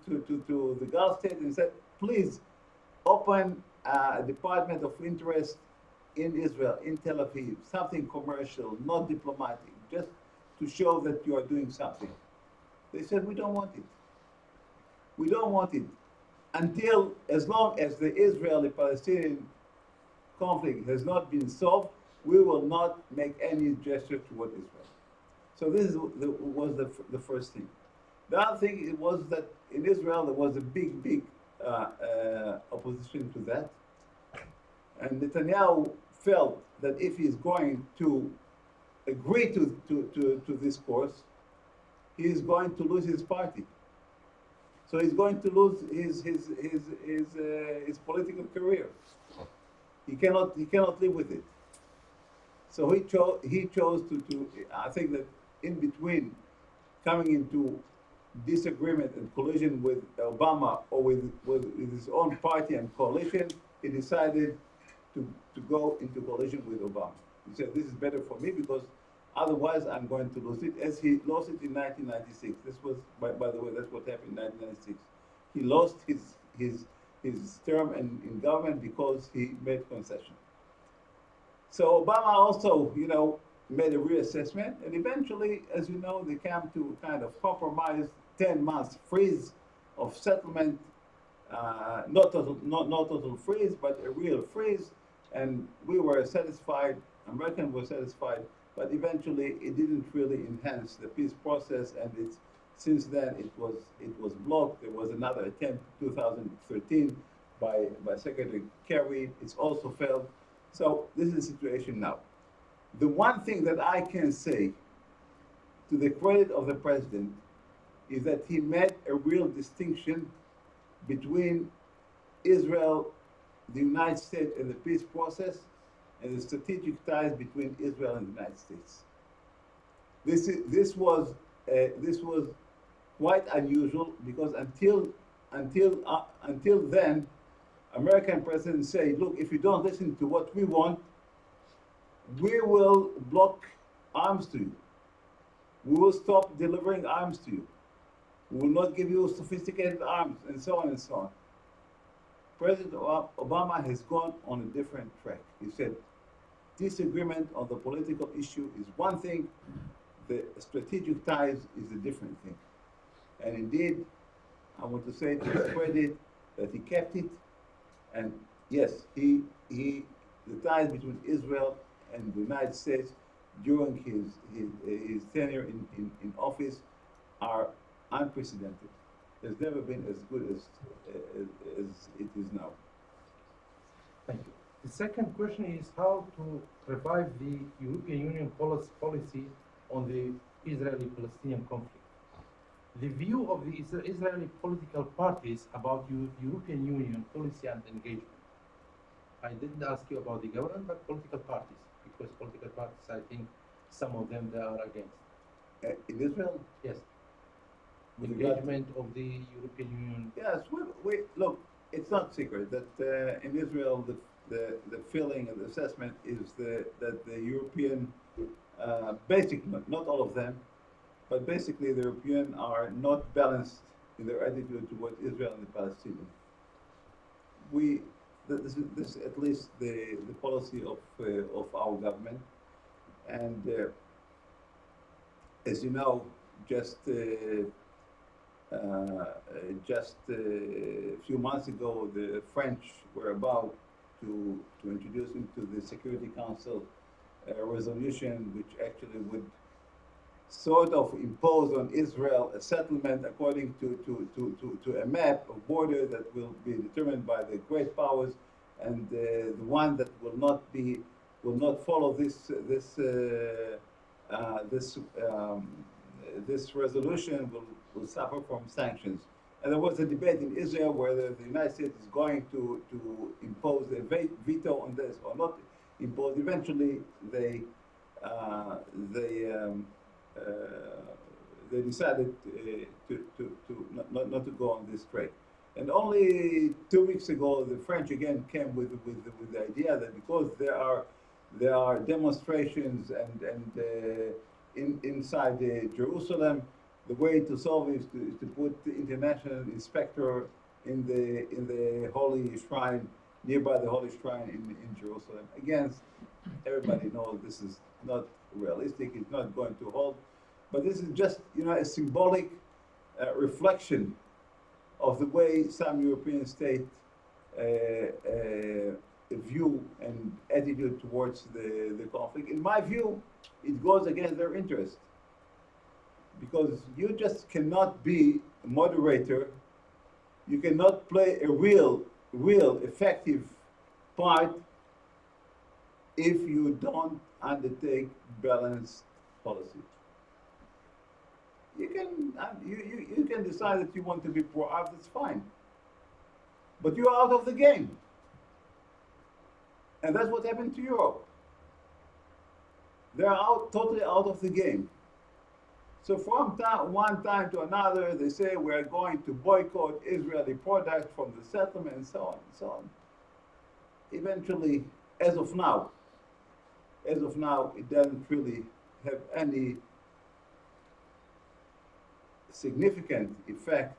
the Gulf state and said, please open a department of interest in Israel, in Tel Aviv, something commercial, not diplomatic, just to show that you are doing something. They said, we don't want it. We don't want it. As long as the Israeli-Palestinian conflict has not been solved, we will not make any gesture toward Israel. So this was the first thing. The other thing was that in Israel there was a big opposition to that. And Netanyahu felt that if he's going to agree to this course, he is going to lose his party. So he's going to lose his political career. He cannot live with it. So he chose to I think that in between coming into disagreement and collision with Obama or with his own party and coalition, he decided to go into coalition with Obama. He said, this is better for me because otherwise I'm going to lose it, as he lost it in 1996. This was, by the way, that's what happened in 1996. He lost his term in government because he made concession. So Obama also, made a reassessment, and eventually, as you know, they came to kind of compromise, 10 months freeze of settlement, not total freeze, but a real freeze, and we were satisfied, Americans were satisfied, but eventually it didn't really enhance the peace process, and since then it was blocked. There was another attempt in 2013 by Secretary Kerry. It's also failed. So this is the situation now. The one thing that I can say to the credit of the president is that he made a real distinction between Israel, the United States, and the peace process, and the strategic ties between Israel and the United States. This was quite unusual because until then, American presidents say, look, if you don't listen to what we want, we will block arms to you. We will stop delivering arms to you. We will not give you sophisticated arms, and so on and so on. President Obama has gone on a different track. He said, disagreement on the political issue is one thing, the strategic ties is a different thing. And indeed, I want to say to his credit that he kept it. And yes, the ties between Israel and the United States during his tenure in office are unprecedented. There's never been as good as it is now. Thank you. The second question is how to revive the European Union policy on the Israeli-Palestinian conflict. The view of the Israeli political parties about European Union policy and engagement. I didn't ask you about the government, but political parties, because political parties, I think some of them they are against. In Israel? Yes. Engagement of the European Union. Yes, we look. It's not secret that in Israel the feeling and the assessment is that the European basically, not all of them, but basically the Europeans are not balanced in their attitude towards Israel and the Palestinians. This is at least the policy of our government, and as you know, just a few months ago, the French were about to introduce into the Security Council a resolution which actually would sort of impose on Israel a settlement according to a map of border that will be determined by the great powers, and the one that will not follow this resolution will suffer from sanctions. And there was a debate in Israel whether the United States is going to impose a veto on this or not impose. Eventually, they decided not to go on this track. And only 2 weeks ago, the French again came with the idea that because there are demonstrations inside Jerusalem, the way to solve it is to put the international inspector in the holy shrine, nearby the holy shrine in Jerusalem. Again, everybody knows this is not realistic, it's not going to hold, but this is just, a symbolic reflection of the way some European states view and attitude towards the conflict. In my view, it goes against their interest, because you just cannot be a moderator, you cannot play a real effective part if you don't undertake balanced policy. You can decide that you want to be pro-Arab, that's fine, but you're out of the game, and that's what happened to Europe. They're totally out of the game. So from one time to another, they say we're going to boycott Israeli products from the settlement, and so on and so on. Eventually, as of now, it doesn't really have any significant effect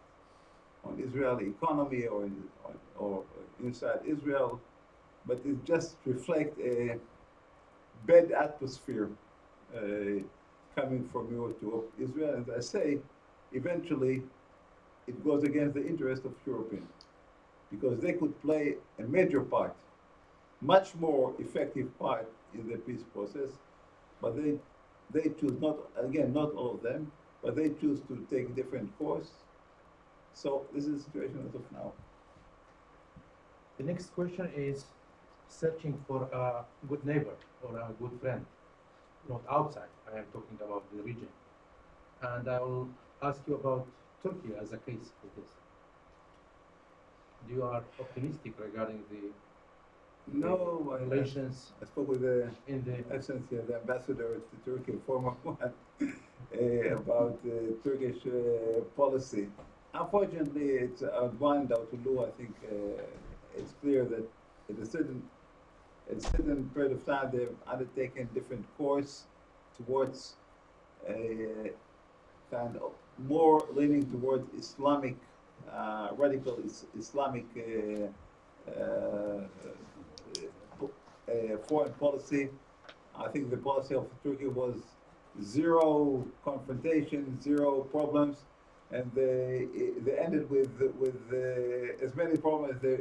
on Israeli economy or inside Israel, but it just reflects a bad atmosphere coming from Europe to Israel. As I say, eventually it goes against the interest of Europeans, because they could play a major part, much more effective part in the peace process, but they choose not all of them, but they choose to take a different course. So this is the situation as of now. The next question is searching for a good neighbor or a good friend, not outside. I am talking about the region. And I will ask you about Turkey as a case for this. You are optimistic regarding the relations. I spoke with the Excellency of the Ambassador to Turkey, former one, about Turkish policy. Unfortunately, it's one Davutoglu. I think it's clear that at a certain period of time they've undertaken different course towards a kind of more leaning towards Islamic, radical Islamic foreign policy. I think the policy of Turkey was zero confrontation, zero problems, and they ended with as many problems as they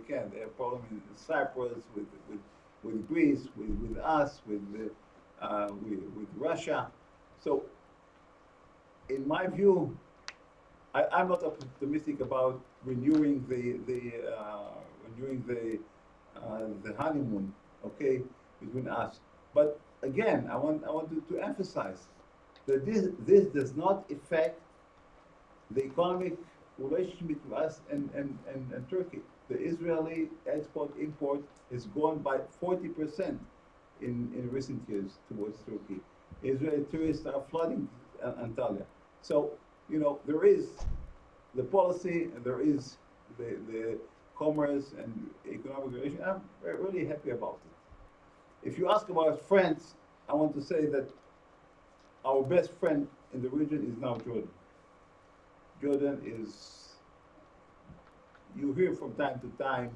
can. They have problems in Cyprus, with Greece, with us, with Russia. So, in my view, I'm not optimistic about renewing the honeymoon, okay, between us. But again, I want to emphasize that this does not affect the economic relationship between us and Turkey. The Israeli export-import has gone by 40% in recent years towards Turkey. Israeli tourists are flooding Antalya. So, there is the policy and there is the commerce and economic relation. I'm really happy about it. If you ask about friends, I want to say that our best friend in the region is now Jordan. Jordan is, you hear from time to time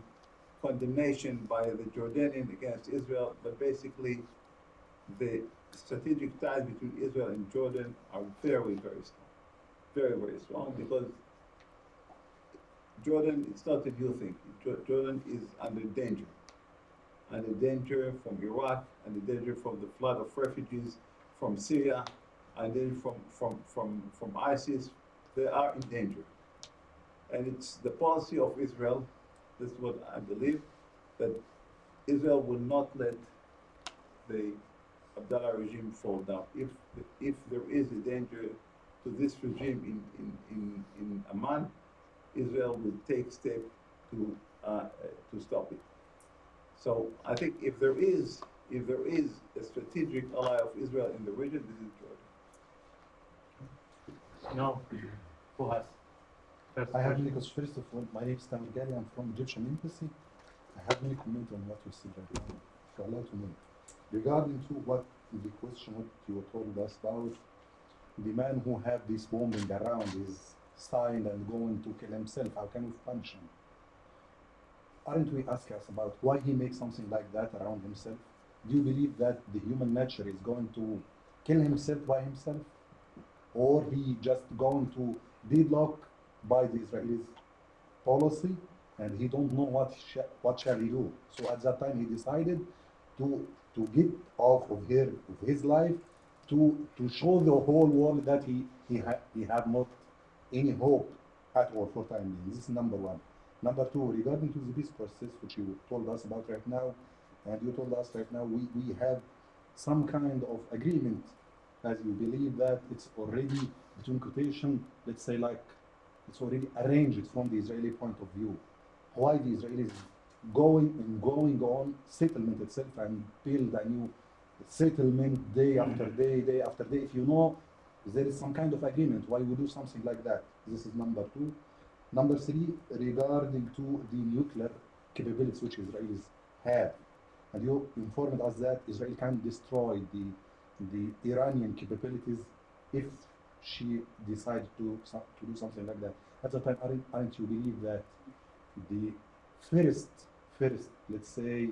condemnation by the Jordanian against Israel, but basically the strategic ties between Israel and Jordan are very, very strong. Very, very strong, because Jordan, it's not a new thing. Jordan is under danger from Iraq, under danger from the flood of refugees from Syria, and then from ISIS. They are in danger. And it's the policy of Israel, this is what I believe, that Israel will not let the Abdullah regime fall down. If there is a danger to this regime in Amman, Israel will take steps to stop it. So I think if there is a strategic ally of Israel in the region, this is Jordan. No, who has? First I have question. many questions. First of all, my name is Ben-Gurion. I'm from Egyptian Embassy. I have many comments on what you said right now. If you allow to me. Regarding to what the question what you told us about the man who have this bombing around his side and going to kill himself, how can we punish him? Aren't we ask us about why he makes something like that around himself? Do you believe that the human nature is going to kill himself by himself? Or he just going to deadlock by the Israelis policy and he don't know what shall he do? So at that time he decided to get off of his life to show the whole world that he have not any hope at all for time being. This is number one. Number two, regarding to the peace process, which you told us about right now, and you told us right now, we have some kind of agreement, as you believe that it's already, between quotation, let's say like, it's already arranged from the Israeli point of view. Why the Israelis going on settlement itself and build a new settlement day after day, day after day? If you know there is some kind of agreement, why we do something like that? This is number two. Number three, regarding to the nuclear capabilities which Israelis have, and you informed us that Israel can destroy the Iranian capabilities if she decides to do something like that. At the time, aren't you believe that the first, let's say,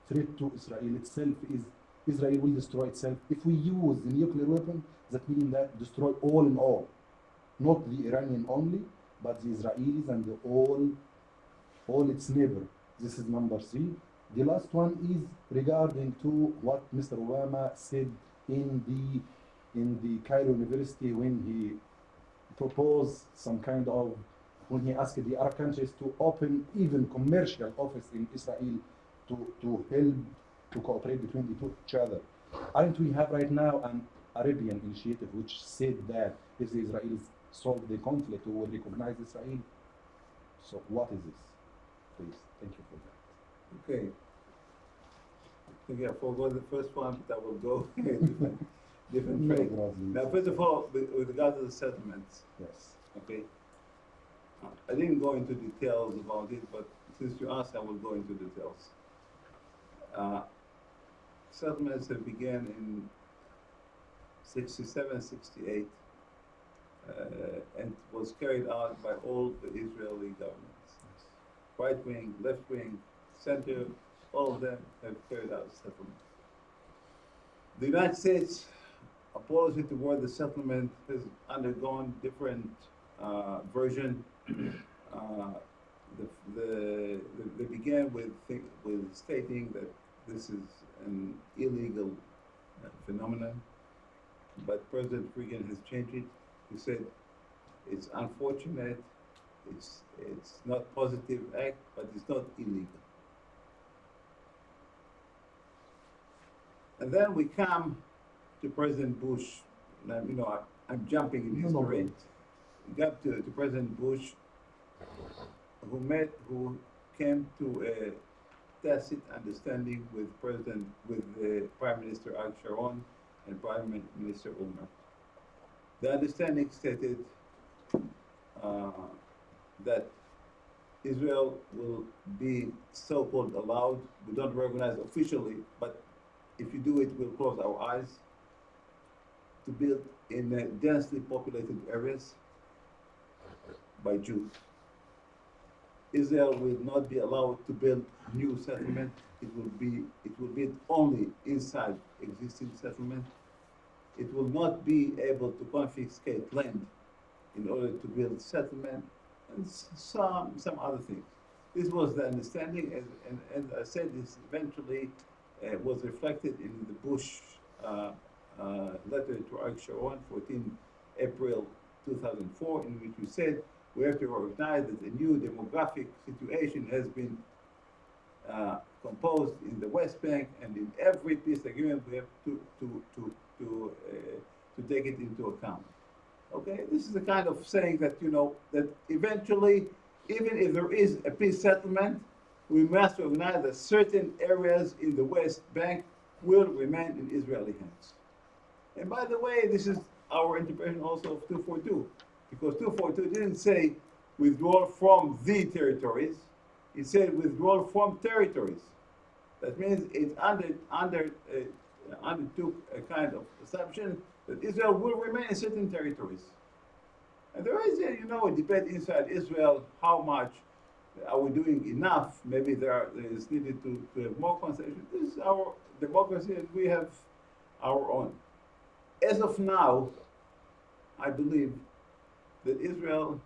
threat to Israel itself is Israel will destroy itself? If we use the nuclear weapon, that means that destroy all in all, not the Iranian only, but the Israelis and all its neighbors. This is number three. The last one is regarding to what Mr. Obama said in the Cairo University when he proposed some kind of, when he asked the Arab countries to open even commercial office in Israel to help to cooperate between each other. Aren't we have right now an Arabian initiative which said that if the Israelis solve the conflict, we will recognize Israel? So what is this? Please, thank you for that. Okay. I think I forgot the first one, but I will go different No track. problem. Now, first of all, with regard to the settlements, Yes. okay, I didn't go into details about it, but since you asked, I will go into details. Settlements have began in 67, 68, and was carried out by all the Israeli governments. Right wing, left wing, center, all of them have carried out settlement. The United States, a policy toward the settlement has undergone different version. They began with stating that this is an illegal phenomenon, but President Reagan has changed it. He said it's unfortunate, it's not positive act, but it's not illegal. And then we come to President Bush. Now, you know, I'm jumping in No, no, history. no. We got to President Bush, who came to a tacit understanding with Prime Minister Ariel Sharon and Prime Minister Ulmer. The understanding stated that Israel will be so-called allowed. We don't recognize officially, but if you do it, we'll close our eyes, to build in densely populated areas by Jews. Israel will not be allowed to build new settlement. It will build only inside existing settlement. It will not be able to confiscate land in order to build settlement and some other things. This was the understanding, and as I said, this eventually was reflected in the Bush letter to Zaki Shalom, 14 April 2004, in which we said we have to recognize that a new demographic situation has been composed in the West Bank, and in every peace agreement we have to take it into account. Okay, this is the kind of saying that, you know, that eventually, even if there is a peace settlement, we must recognize that certain areas in the West Bank will remain in Israeli hands. And by the way, this is our interpretation also of 242, because 242 didn't say withdrawal from the territories, it said withdrawal from territories. That means it undertook a kind of assumption that Israel will remain in certain territories. And there is a debate inside Israel, how much are we doing enough? Maybe there is needed to have more concession. This is our democracy, and we have our own. As of now, I believe that Israel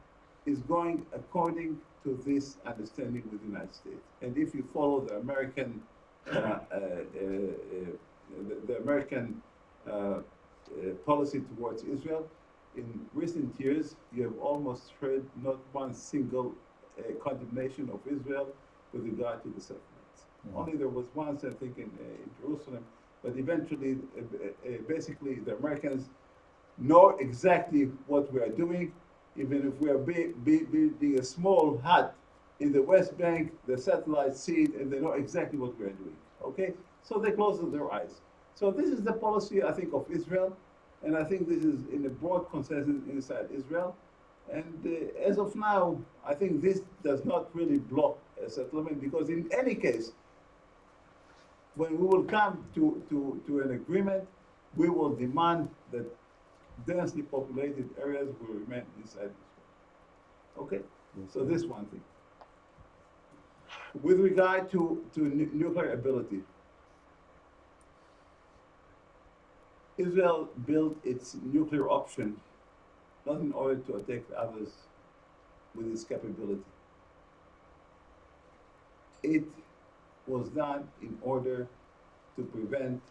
is going according to this understanding with the United States. And if you follow the American policy towards Israel, in recent years, you have almost heard not one single condemnation of Israel with regard to the settlements. Only there was once, I think, in Jerusalem, but eventually, basically, the Americans know exactly what we are doing. Even if we are building a small hut in the West Bank, the satellites see it, and they know exactly what we are doing. Okay? So they close their eyes. So this is the policy, I think, of Israel, and I think this is in a broad consensus inside Israel. And as of now, I think this does not really block a settlement, because in any case, when we will come to an agreement, we will demand that densely populated areas will remain inside Israel. Okay? So this one thing. With regard to nuclear ability, Israel built its nuclear option not in order to attack others with its capability. It was done in order to prevent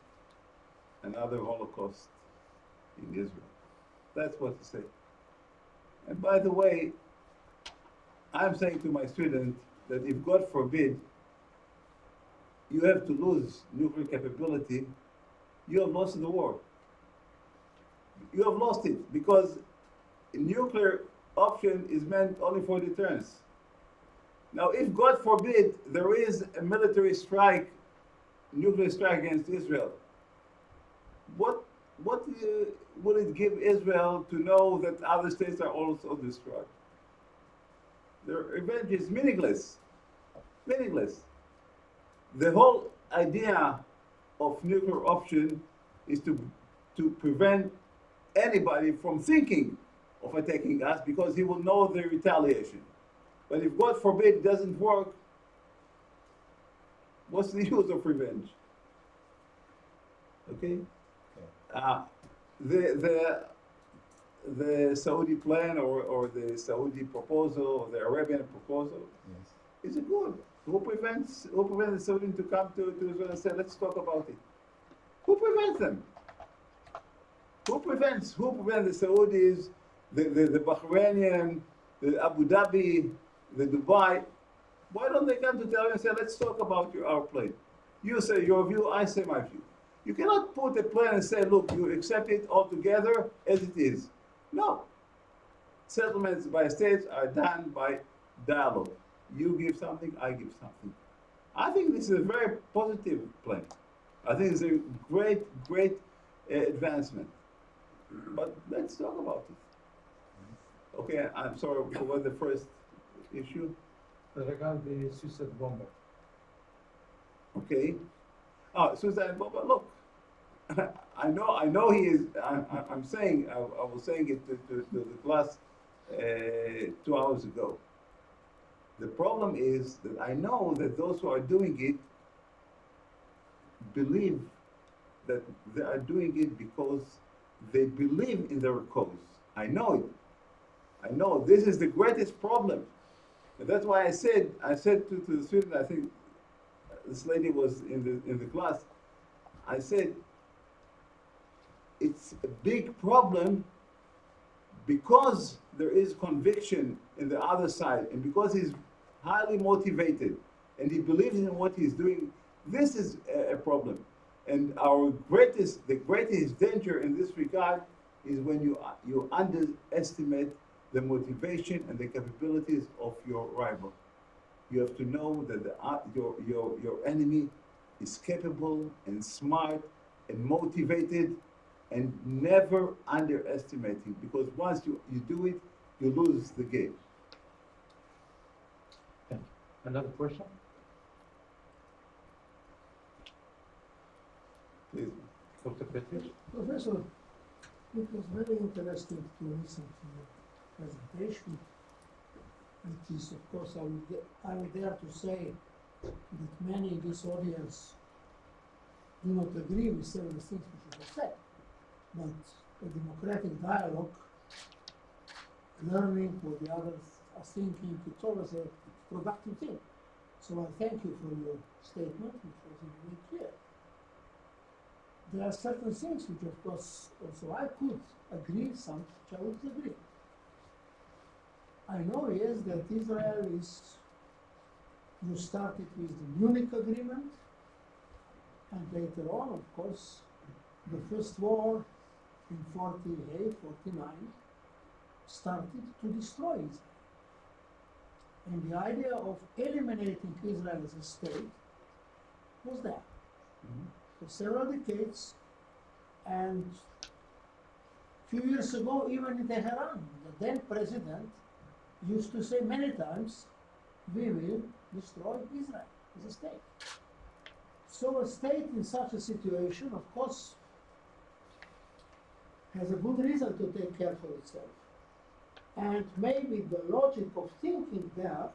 another Holocaust in Israel. That's what to say. And by the way, I'm saying to my students that if, God forbid, you have to lose nuclear capability, you have lost the war. You have lost it, because a nuclear option is meant only for deterrence. Now, if, God forbid, there is a military strike, nuclear strike against Israel, what will it give Israel to know that other states are also destroyed? Their revenge is meaningless. Meaningless. The whole idea of nuclear option is to prevent anybody from thinking of attacking us, because he will know the retaliation. But if, God forbid, it doesn't work, what's the use of revenge? Okay? The Saudi plan or the Saudi proposal or the Arabian proposal, yes, is it good? Who prevents the Saudis to come to Israel and say, let's talk about it? Who prevents them? Who prevents the Saudis, the Bahrainian, the Abu Dhabi, the Dubai? Why don't they come to Tel Aviv and say, let's talk about our plan? You say your view, I say my view. You cannot put a plan and say, look, you accept it altogether as it is. No. Settlements by states are done by dialogue. You give something, I give something. I think this is a very positive plan. I think it's a great advancement. But let's talk about it. Okay, I'm sorry, what was the first issue? Regarding the suicide bomber. Okay. Suicide bomber, look, I know he is. I'm saying, I was saying it to the class 2 hours ago. The problem is that I know that those who are doing it believe that they are doing it because they believe in their cause. I know it. I know this is the greatest problem. And that's why I said to the student, I think this lady was in the class, I said, it's a big problem because there is conviction in the other side, and because he's highly motivated and he believes in what he's doing. This is a problem. And the greatest danger in this regard is when you underestimate the motivation and the capabilities of your rival. You have to know that your enemy is capable and smart and motivated, and never underestimating, because once you do it, you lose the game. Thank you. Another question? Please. Dr. Petric? Professor, it was very interesting to listen to your presentation. It is, of course, I would dare to say that many in this audience do not agree with several things which you have said. But a democratic dialogue, learning what the others are thinking, it's always a productive thing. So I thank you for your statement, which was very clear. There are certain things which, of course, also I could agree, some which I would agree. I know, yes, that Israel is, you started with the Munich Agreement, and later on, of course, the first war in 48, 49, started to destroy Israel. And the idea of eliminating Israel as a state was there for several decades. And a few years ago, even in Tehran, the then president used to say many times, we will destroy Israel as a state. So a state in such a situation, of course, has a good reason to take care for itself. And maybe the logic of thinking there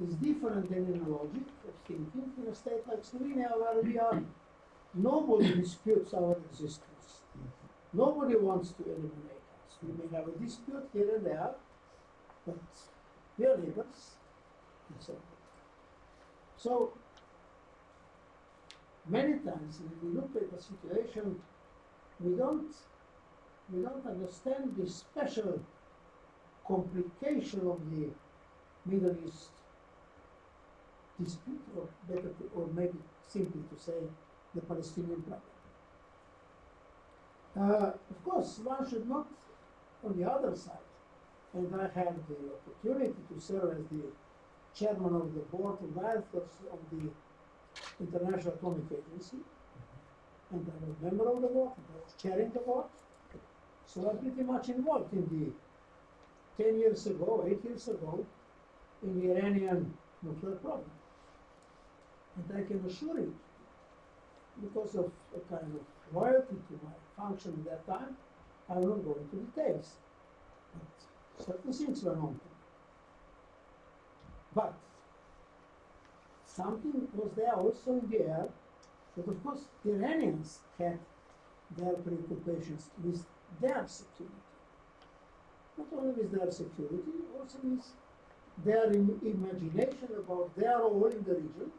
is different than in the logic of thinking in a state like Slovenia, where nobody disputes our existence. Nobody wants to eliminate us. We may have a dispute here and there, but we are neighbors, and so on. So, many times when we look at the situation, we don't understand the special complication of the Middle East dispute, or better, or maybe simply to say, the Palestinian problem. Of course, one should not, on the other side, and I had the opportunity to serve as the chairman of the board of directors of the International Atomic Agency, and I was a member of the board, and I was chairing the board. So I'm pretty much involved in the 10 years ago, 8 years ago, in the Iranian nuclear problem. And I can assure you, because of a kind of loyalty to my function at that time, I will not go into details. But certain things were known to me. But something was there also in the air, that of course the Iranians had their preoccupations with their security. Not only with their security, also with their imagination about their role in the region.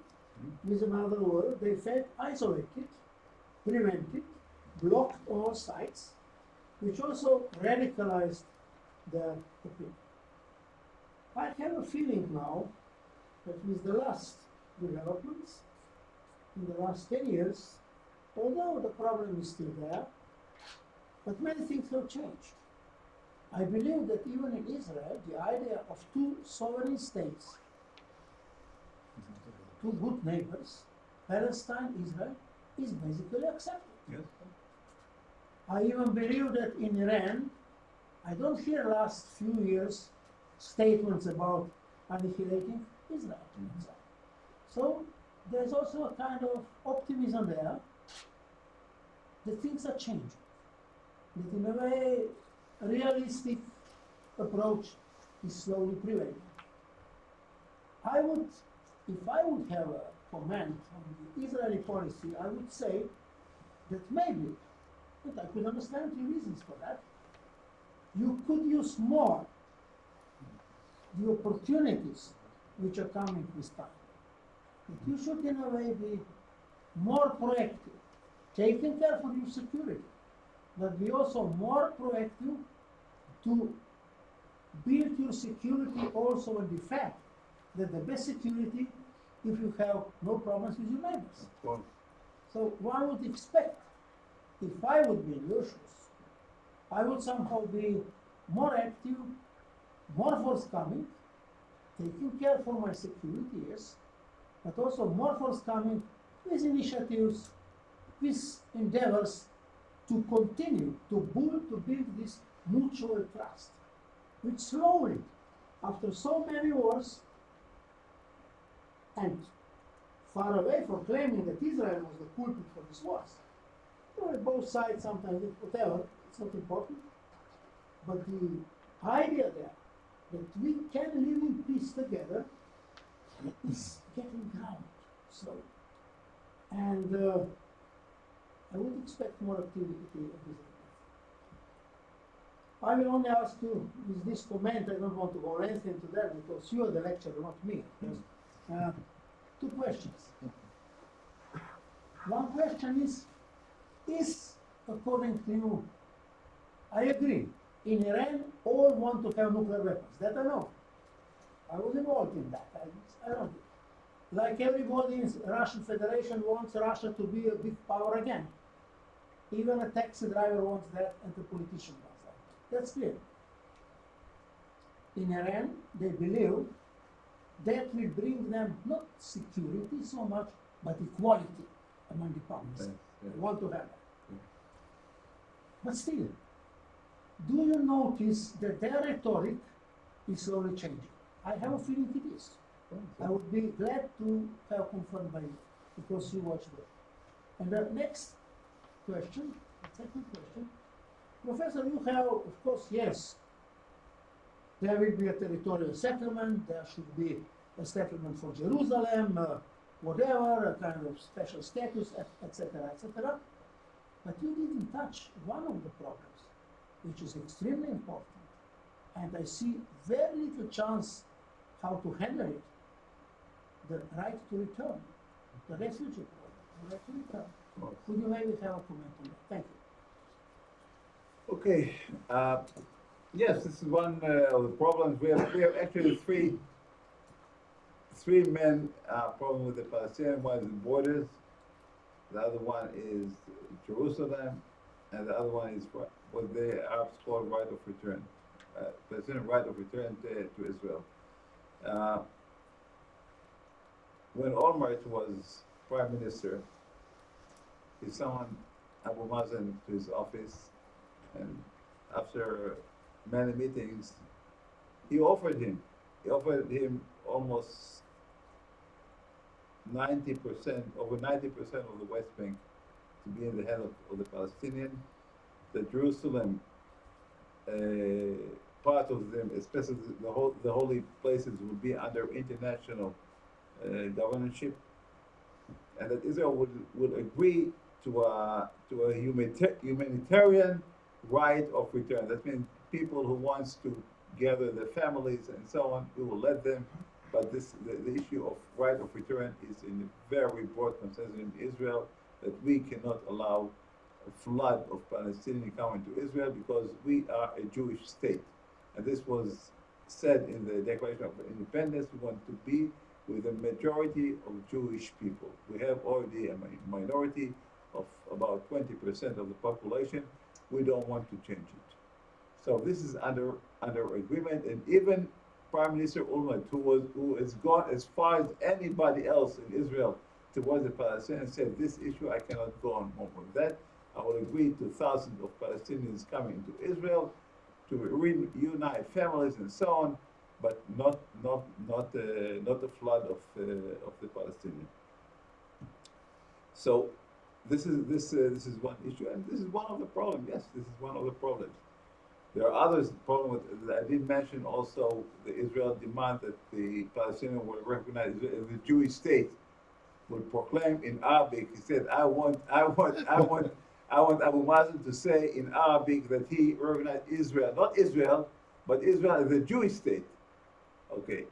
With another word, they felt isolated, prevented, blocked all sides, which also radicalized their opinion. I have a feeling now that with the last developments, in the last 10 years, although the problem is still there, but many things have changed. I believe that even in Israel, the idea of two sovereign states, two good neighbors, Palestine, Israel, is basically accepted. Yes. I even believe that in Iran, I don't hear last few years statements about annihilating Israel. So there's also a kind of optimism there. that things are changing. That in a way, a realistic approach is slowly prevailing. If I would have a comment on the Israeli policy, I would say that maybe, and I could understand the reasons for that, you could use more the opportunities which are coming with time. That you should in a way be more proactive, taking care for your security, but be also more proactive to build your security also on the fact that the best security if you have no problems with your neighbors. Well, So one would expect, if I would be in your shoes, I would somehow be more active, more forthcoming, taking care for my security, yes, but also more forthcoming with initiatives, with endeavors to continue to build this mutual trust, which slowly, after so many wars, and far away from claiming that Israel was the culprit for these wars. You know, both sides sometimes, whatever, it's not important. But the idea there that we can live in peace together is getting grounded slowly. And I would expect more activity of this. I will only ask you with this comment, I don't want to go anything to that because you are the lecturer, not me. Yes. Two questions. One question is according to you, I agree, in Iran all want to have nuclear weapons, that I know. I was involved in that, I don't know. Like everybody in Russian Federation wants Russia to be a big power again. Even a taxi driver wants that and the politician wants that. That's clear. In Iran, they believe that will bring them not security so much, but equality among the powers. yes, yes. They want to have that. Yeah. But still, do you notice that their rhetoric is slowly changing? I have a feeling it is. I would be glad to have confirmed by you, because you watched it. And the next question, the second question, Professor, you have, of course, yes, there will be a territorial settlement, there should be a settlement for Jerusalem, whatever, a kind of special status, etc., etc. But you didn't touch one of the problems, which is extremely important. And I see very little chance how to handle it. The right to return, the refugee problem, the right to return. Could you maybe have a comment on that? Thank you. Okay. Yes, this is one of the problems. We have actually three main problems with the Palestinian. One is the borders, the other one is Jerusalem, and the other one is what the Arabs call right of return, Palestinian right of return to Israel. When Olmert was prime minister, he summoned Abu Mazen to his office, and after many meetings, he offered him almost 90%, over 90% of the West Bank to be in the hand of the Palestinian. The Jerusalem part of them, especially the holy places, would be under international governorship, and that Israel would agree to a humanitarian right of return. That means people who wants to gather their families and so on, we will let them. But the issue of right of return is in a very broad consensus in Israel, that we cannot allow a flood of Palestinians coming to Israel because we are a Jewish state. And this was said in the Declaration of Independence. We want to be with a majority of Jewish people. We have already a minority of about 20% of the population. We don't want to change it. So this is under agreement, and even Prime Minister Olmert, who has gone as far as anybody else in Israel towards the Palestinians, said, this issue I cannot go on more with that. I will agree to thousands of Palestinians coming to Israel to reunite families and so on, but not a flood of the Palestinians. So this is one issue, and this is one of the problems. Yes, this is one of the problems. There are others. Problem with, I did mention also the Israel demand that the Palestinians will recognize the Jewish state, will proclaim in Arabic. He said, I want Abu Mazen to say in Arabic that he recognized Israel, not Israel, but Israel as a Jewish state. Okay.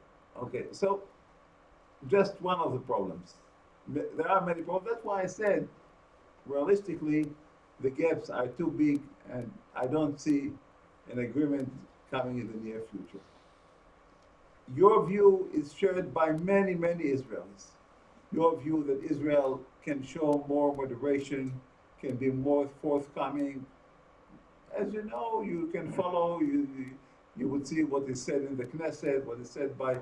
So just one of the problems. There are many problems. That's why I said, realistically, the gaps are too big, and I don't see an agreement coming in the near future. Your view is shared by many, many Israelis. Your view that Israel can show more moderation, can be more forthcoming. As you know, you can follow, you would see what is said in the Knesset, what is said by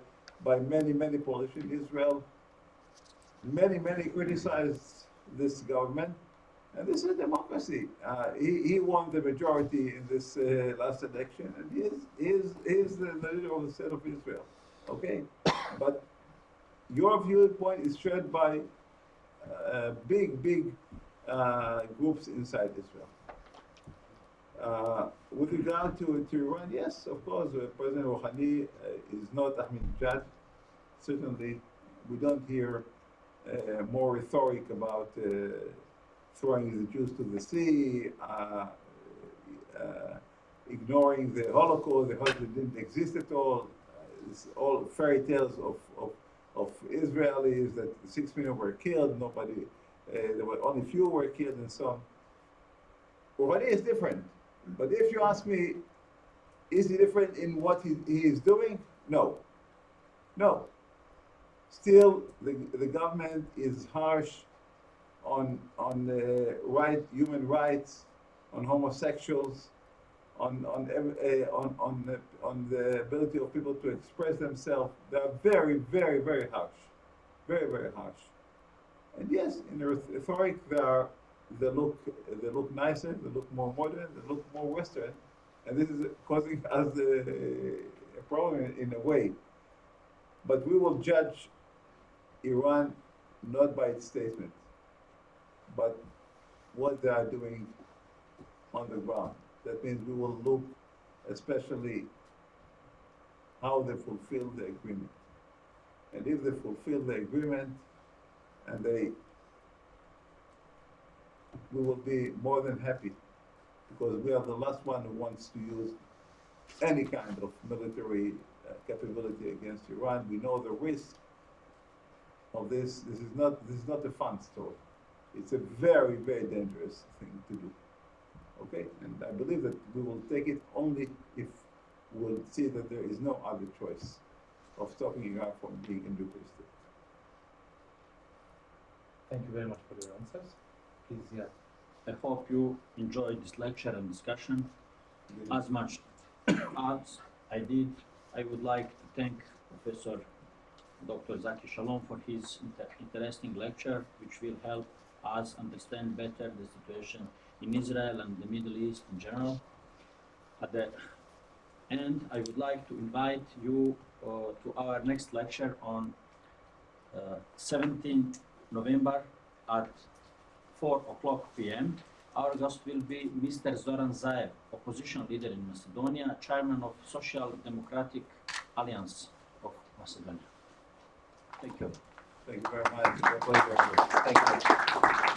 many, many politicians in Israel. Many criticize this government, and this is democracy. He won the majority in this last election, and he is the leader of the state of Israel. Okay, but your viewpoint is shared by big groups inside Israel. With regard to Iran, yes, of course, President Rouhani is not Ahmadinejad. Certainly, we don't hear more rhetoric about throwing the Jews to the sea, ignoring the Holocaust. The Holocaust didn't exist at all. It's all fairy tales of Israelis that 6 million were killed. Nobody, there were only few were killed, and so on. Rouhani is different. But if you ask me, is he different in what he is doing? No. Still, the government is harsh on human rights, on homosexuals, on the ability of people to express themselves. They are very harsh, very harsh. And yes, in the rhetoric, they look nicer, they look more modern, they look more Western, and this is causing us a problem in a way. But we will judge Iran not by its statement, but what they are doing on the ground. That means we will look especially how they fulfill the agreement. And if they fulfill the agreement, and we will be more than happy, because we are the last one who wants to use any kind of military capability against Iran. We know the risk of this. This is not a fun story. It's a very dangerous thing to do. Okay, and I believe that we will take it only if we'll see that there is no other choice of stopping Iran from being a nuclear state. Thank you very much for your answers. Please, yeah. I hope you enjoyed this lecture and discussion as much as I did. I would like to thank Professor Dr. Zaki Shalom for his interesting lecture, which will help us understand better the situation in Israel and the Middle East in general. At the end, I would like to invite you to our next lecture on 17th November at 4:00 p.m. Our guest will be Mr. Zoran Zaev, opposition leader in Macedonia, chairman of Social Democratic Alliance of Macedonia. Thank you. Thank you very much. It's a pleasure. Thank you.